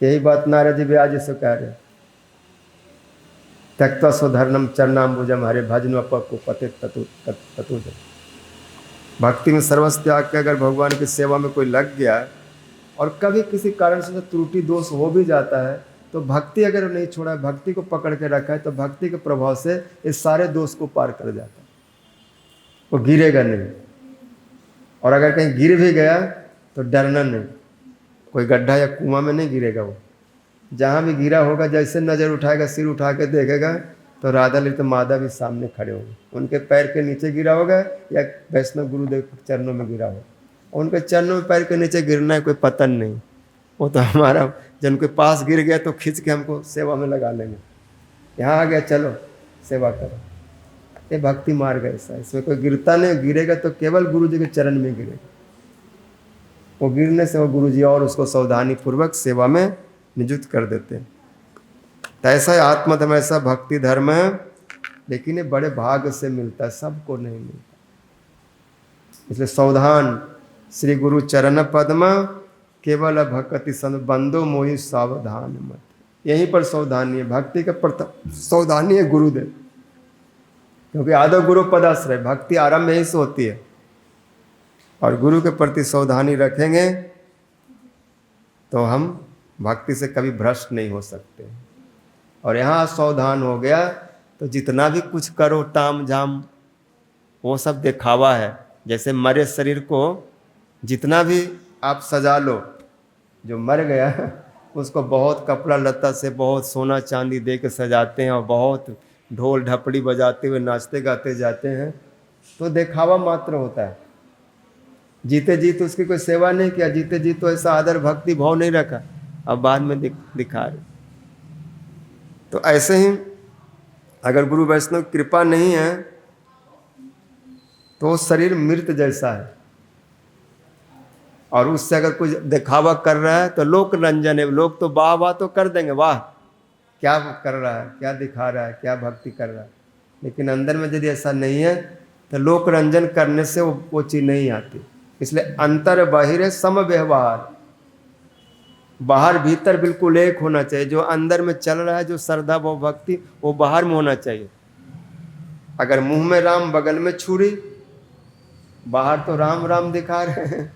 यही बात नारद जी व्याज से कह रहे, त्यक्त्वा स्वधर्मम चरणाम्बुजम हरे भजन को पते ततु। भक्ति में सर्वस्व त्याग के अगर भगवान की सेवा में कोई लग गया और कभी किसी कारण से त्रुटि दोष हो भी जाता है तो भक्ति अगर नहीं छोड़ा, भक्ति को पकड़ के रखा है तो भक्ति के प्रभाव से इस सारे दोष को पार कर जाता है, वो गिरेगा नहीं। और अगर कहीं गिर भी गया तो डरना नहीं, कोई गड्ढा या कुआं में नहीं गिरेगा। वो जहाँ भी गिरा होगा, जैसे नज़र उठाएगा, सिर उठा के देखेगा तो राधा ललित माधव भी सामने खड़े होंगे, उनके पैर के नीचे गिरा होगा या वैष्णव गुरुदेव के चरणों में गिरा होगा। उनके चरणों में पैर के नीचे गिरना है, कोई पतन नहीं। वो तो हमारा जिनके पास गिर गया तो खींच के हमको सेवा में लगा लेंगे, यहाँ आ गया चलो सेवा करो। ये भक्ति मार्ग ऐसा है, इसमें कोई गिरता नहीं, गिरेगा तो केवल गुरु जी के चरण में गिरेगा। वो गिरने से वो गुरु जी और उसको सावधानी पूर्वक सेवा में नियुक्त कर देते हैं। तो ऐसा है आत्मधर्म, ऐसा भक्ति धर्म है, लेकिन ये बड़े भाग से मिलता है, सबको नहीं मिलता। इसलिए सावधान, श्री गुरु चरण पद्म केवल भक्ति संत बंदो मोहि सावधान मत। यहीं पर सावधानी है, भक्ति का प्रथम सावधानी है गुरुदेव, क्योंकि आदो गुरु पदाश्रय, भक्ति आरंभ यहीं से होती है। और गुरु के प्रति सावधानी रखेंगे तो हम भक्ति से कभी भ्रष्ट नहीं हो सकते। और यहाँ सावधान हो गया तो जितना भी कुछ करो ताम झाम वो सब दिखावा है। जैसे मरे शरीर को जितना भी आप सजा लो, जो मर गया उसको बहुत कपड़ा लत्ता से, बहुत सोना चांदी दे के सजाते हैं और बहुत ढोल ढपड़ी बजाते हुए नाचते गाते जाते हैं, तो दिखावा मात्र होता है। जीते जी तो उसकी कोई सेवा नहीं किया, जीते जी तो ऐसा आदर भक्ति भाव नहीं रखा, अब बाद में दिखा रहे। तो ऐसे ही अगर गुरु वैष्णव कृपा नहीं है तो शरीर मृत जैसा है। और उससे अगर कुछ दिखावा कर रहा है तो लोक रंजन है, लोग तो वाह वाह तो कर देंगे, वाह क्या कर रहा है, क्या दिखा रहा है, क्या भक्ति कर रहा है। लेकिन अंदर में यदि ऐसा नहीं है तो लोक रंजन करने से वो चीज़ नहीं आती। इसलिए अंतर बाहिर सम व्यवहार, बाहर भीतर बिल्कुल एक होना चाहिए। जो अंदर में चल रहा है, जो श्रद्धा वो भक्ति, वो बाहर में होना चाहिए। अगर मुंह में राम बगल में छुरी, बाहर तो राम राम दिखा रहे हैं,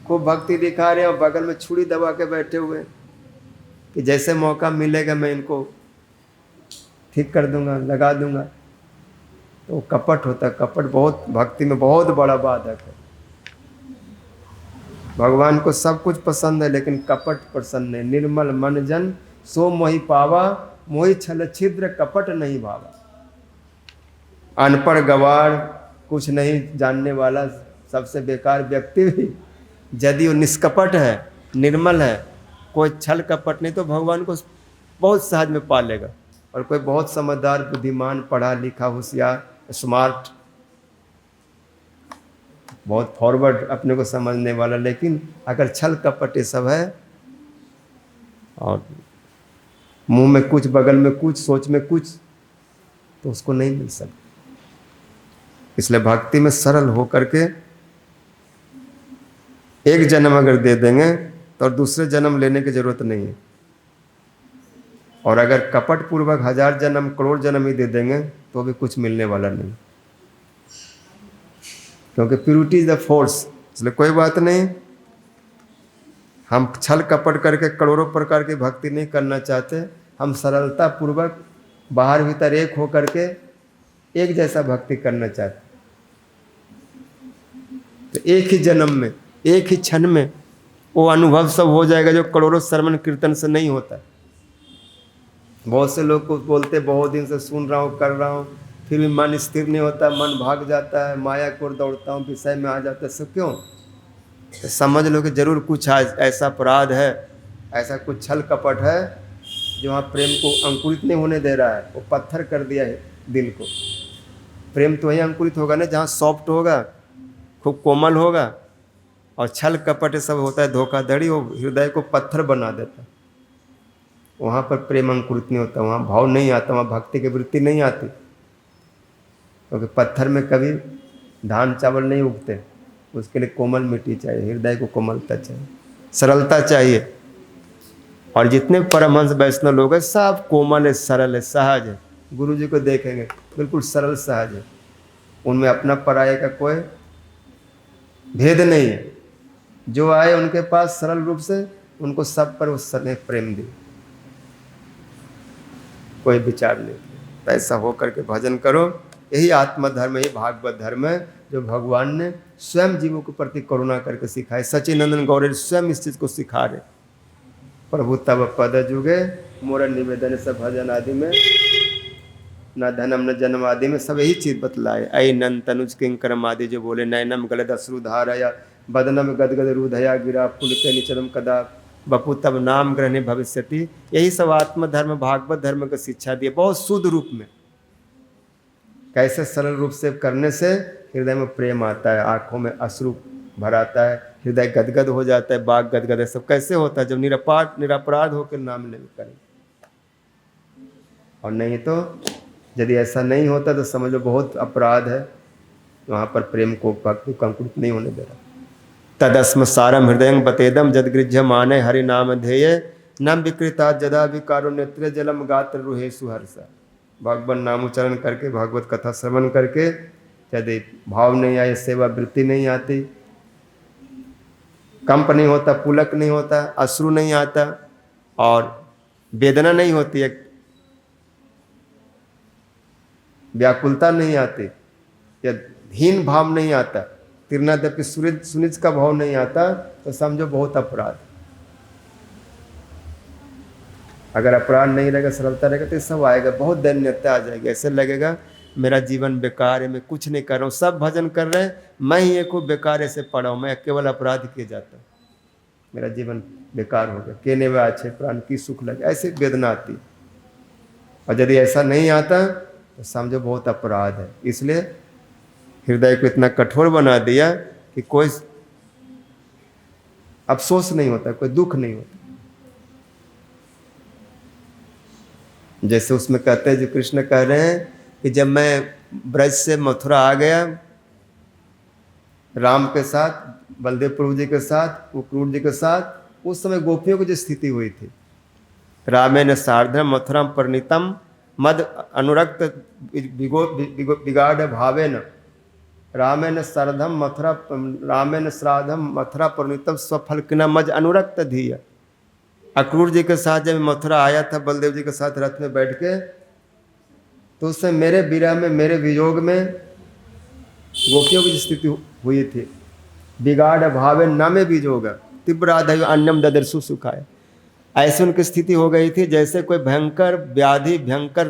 खूब भक्ति दिखा रहे हैं और बगल में छुरी दबा के बैठे हुए कि जैसे मौका मिलेगा मैं इनको ठीक कर दूंगा, लगा दूंगा, तो कपट होता है। कपट बहुत भक्ति में बहुत बड़ा बाधक है। भगवान को सब कुछ पसंद है लेकिन कपट पसंद नहीं। निर्मल मन जन सो मोहि पावा, मोहि छल छिद्र कपट नहीं भावा। अनपढ़ गवार, कुछ नहीं जानने वाला, सबसे बेकार व्यक्ति भी यदि वो निष्कपट है, निर्मल है, कोई छल कपट नहीं, तो भगवान को बहुत सहज में पा लेगा। और कोई बहुत समझदार, बुद्धिमान, पढ़ा लिखा, होशियार, स्मार्ट, बहुत फॉरवर्ड, अपने को समझने वाला, लेकिन अगर छल कपट ये सब है और मुंह में कुछ, बगल में कुछ, सोच में कुछ, तो उसको नहीं मिल सकता। इसलिए भक्ति में सरल हो करके एक जन्म अगर दे देंगे तो और दूसरे जन्म लेने की जरूरत नहीं है। और अगर कपट पूर्वक 1000 जन्म, करोड़ जन्म ही दे देंगे तो भी कुछ मिलने वाला नहीं, क्योंकि प्यूरिटी इज द फोर्स। इसलिए कोई बात नहीं, हम छल कपट करके करोड़ों प्रकार की भक्ति नहीं करना चाहते। हम सरलता पूर्वक बाहर भीतर एक हो करके एक जैसा भक्ति करना चाहते। तो एक ही जन्म में, एक ही क्षण में वो अनुभव सब हो जाएगा जो करोड़ों श्रवण कीर्तन से नहीं होता। बहुत से लोग को बोलते बहुत दिन से सुन रहा हूँ, कर रहा हूँ, फिर भी मन स्थिर नहीं होता, मन भाग जाता है, माया को दौड़ता हूँ, विषय में आ जाता है। सब क्यों? तो समझ लो कि जरूर कुछ ऐसा अपराध है, ऐसा कुछ छल कपट है जो वहाँ प्रेम को अंकुरित नहीं होने दे रहा है। वो पत्थर कर दिया है दिल को। प्रेम तो वहीं अंकुरित होगा ना जहाँ सॉफ्ट होगा, खूब कोमल होगा। और छल कपट सब होता है धोखाधड़ी, वो हृदय को पत्थर बना देता है। वहाँ पर प्रेम अंकुरित नहीं होता, वहाँ भाव नहीं आता, वहाँ भक्ति की वृत्ति नहीं आती। क्योंकि पत्थर में कभी धान चावल नहीं उगते, उसके लिए कोमल मिट्टी चाहिए, हृदय को कोमलता चाहिए, सरलता चाहिए। और जितने परमहंस वैष्णव लोग हैं सब कोमल है, सरल है, सहज है। गुरु जी को देखेंगे बिल्कुल सरल सहज है, उनमें अपना पराये का कोई भेद नहीं है। जो आए उनके पास सरल रूप से उनको सब पर उस समय प्रेम दी, कोई विचार नहीं। तो ऐसा हो करके भजन करो, यही आत्मधर्म, यही भागवत धर्म है जो भगवान ने स्वयं जीवों के प्रति करुणा करके सिखाए। सचिनंदन गौरे स्वयं इस चीज को सिखा रहे। प्रभु तब पद जुगे मोर निवेदन से भजन आदि में, न धनम न जन्म आदि में सब यही चीज बतलाए। ऐ नन तनुज किंकरम आदि जो बोले, नैनम गलद अश्रुधारया बदनम गदगद रुधया गिरा पुलके निचरम कदा बपु तब नाम ग्रहणे भविष्यति। यही सब आत्मधर्म भागवत धर्म की शिक्षा दी, बहुत शुद्ध रूप में। कैसे सरल रूप से करने से हृदय में प्रेम आता है, आंखों में अश्रु भर आता है, हृदय गदगद हो जाता है, बाग गदगद है। सब कैसे होता है? जब निरपराध होकर नाम ले करें। और नहीं तो यदि ऐसा नहीं होता तो समझ लो बहुत अपराध है, वहाँ पर प्रेम को भक्ति को अंकुरित नहीं होने दे रहा। तदस्म सारम हृदय बतेदम जद गृह्य माने हरि नाम ध्येय न विकृता जदा विकारो नेत्र जलम गात्र रुहे सुहर्षा। भगवान नाम उच्चारण करके, भागवत कथा श्रवण करके यदि भाव नहीं आए, सेवा वृत्ति नहीं आती, कंप नहीं होता, पुलक नहीं होता, अश्रु नहीं आता और वेदना नहीं होती है, व्याकुलता नहीं आती, या हीन भाव नहीं आता, तीर्णादपि सुनिज का भाव नहीं आता, तो समझो बहुत अपराध। अगर अपराध नहीं रहेगा, सरलता रहेगा, तो सब आएगा, बहुत दैन्यता आ जाएगी। ऐसे लगेगा मेरा जीवन बेकार है, मैं कुछ नहीं कर रहा हूँ, सब भजन कर रहे हैं, मैं ही एक बेकार से पड़ा हूँ, मैं केवल अपराध किए जाता हूँ, मेरा जीवन बेकार हो गया, केने वे अच्छे प्राण की सुख लगे, ऐसी वेदना आती। और यदि ऐसा नहीं आता तो समझो बहुत अपराध है। इसलिए हृदय को इतना कठोर बना दिया कि कोई अफसोस नहीं होता, कोई दुख नहीं होता। जैसे उसमें कहते हैं, जो कृष्ण कह रहे हैं कि जब मैं ब्रज से मथुरा आ गया राम के साथ, बलदेव प्रभु जी के साथ, क्रूर जी के साथ, उस समय गोपियों की जो स्थिति हुई थी, रामेण सार्धम मथुरा परिणीतम मद अनुरक्त बिगाड़ भावेन रामेण सार्धम मथुरा परिणीतम स्वफल किना मज अनुरक्त धीय। अक्रूर जी के साथ जब मथुरा आया था बलदेव जी के साथ रथ में बैठ के, तो उससे मेरे विरह में, मेरे वियोग में गोपियों की स्थिति हुई थी। बिगाड़ भावे न में बीजोग तीव्राधय अन्यम ददर्शु सुखाए। ऐसी उनकी स्थिति हो गई थी जैसे कोई भयंकर व्याधि, भयंकर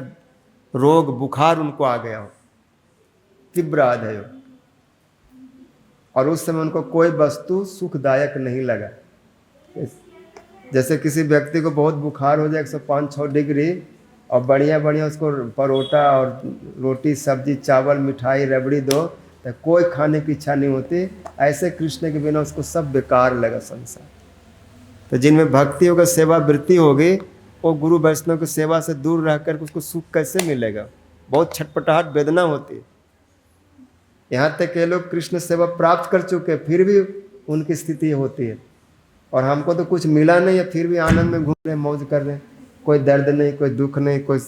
रोग, बुखार उनको आ गया हो, तीव्राधय। और उस समय उनको कोई वस्तु सुखदायक नहीं लगा। जैसे किसी व्यक्ति को बहुत बुखार हो जाए 105-106 डिग्री, और बढ़िया बढ़िया उसको परोठा और रोटी, सब्जी, चावल, मिठाई, रबड़ी दो, तो कोई खाने की इच्छा नहीं होती। ऐसे कृष्ण के बिना उसको सब बेकार लगा संसार। तो जिनमें भक्ति होगा, सेवा वृत्ति होगी, वो गुरु वैष्णव की सेवा से दूर रहकर उसको सुख कैसे मिलेगा? बहुत छटपटाहट, वेदना होती है। यहाँ तक के लोग कृष्ण सेवा प्राप्त कर चुके, फिर भी उनकी स्थिति होती है। और हमको तो कुछ मिला नहीं है, फिर भी आनंद में घूम रहे, मौज कर रहे हैं, कोई दर्द नहीं, कोई दुख नहीं, कोई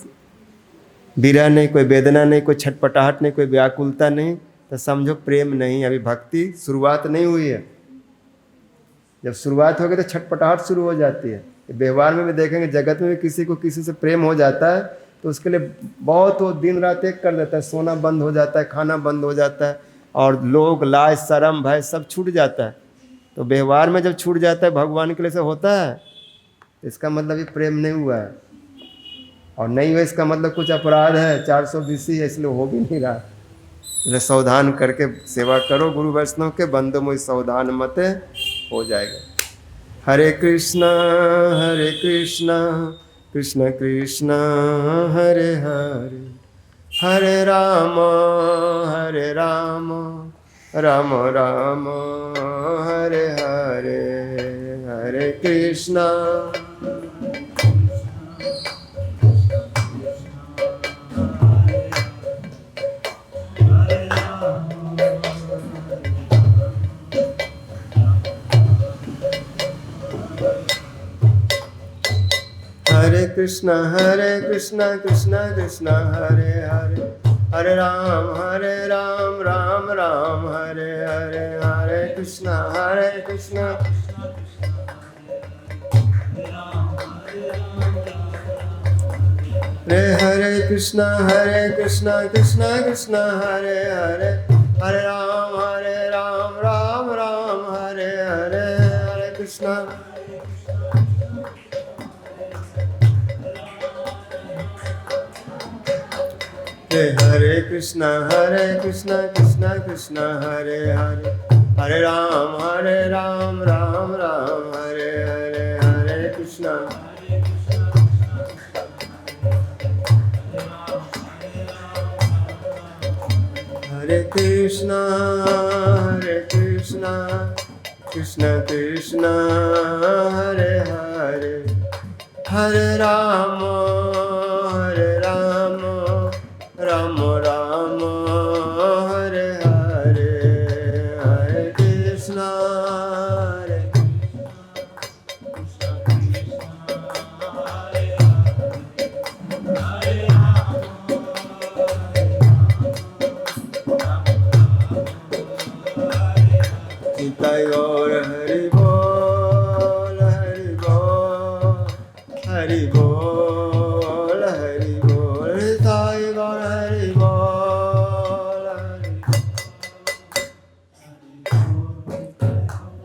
विरह नहीं, कोई वेदना नहीं, कोई छटपटाहट नहीं, कोई व्याकुलता नहीं। तो समझो प्रेम नहीं, अभी भक्ति शुरुआत नहीं हुई है। जब शुरुआत होगी तो छटपटाहट शुरू हो जाती है। व्यवहार में भी देखेंगे, जगत में भी किसी को किसी से प्रेम हो जाता है तो उसके लिए बहुत वो दिन रात एक कर देता है, सोना बंद हो जाता है, खाना बंद हो जाता है, और लोग, लाज, शर्म, भय सब छूट जाता है। तो व्यवहार में जब छूट जाता है, भगवान के लिए से होता है, इसका मतलब ये प्रेम नहीं हुआ है। और नहीं हुआ इसका मतलब कुछ अपराध है, 420 है, इसलिए हो भी नहीं रहा। इसलिए सावधान करके सेवा करो गुरु वैष्णव के, बंदो मोहि सावधान मते, हो जाएगा। हरे कृष्णा कृष्ण कृष्ण हरे हरे, हरे राम राम राम हरे हरे, हरे कृष्णा कृष्ण कृष्ण कृष्ण हरे हरे, हरे राम राम राम हरे हरे, हरे कृष्ण हरे कृष्ण कृष्ण कृष्ण हरे हरे, हरे राम राम राम हरे हरे, हरे कृष्ण हरे कृष्ण कृष्ण कृष्ण हरे हरे, हरे राम राम राम हरे हरे, हरे कृष्ण हरे कृष्ण कृष्ण कृष्ण हरे हरे, हरे राम राम राम हरे हरे, हरे कृष्ण निताई गौर हरि बोल हरि बोल हरि बोल हरि बोल, निताई गौर हरि बोल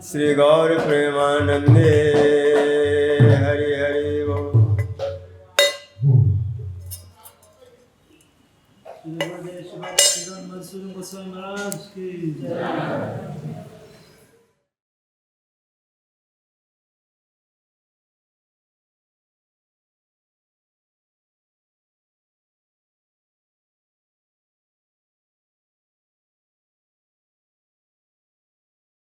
श्री गौर प्रेमानंदे हरि हरि बोल। मधुसूदन गोस्वामी महाराज की जय।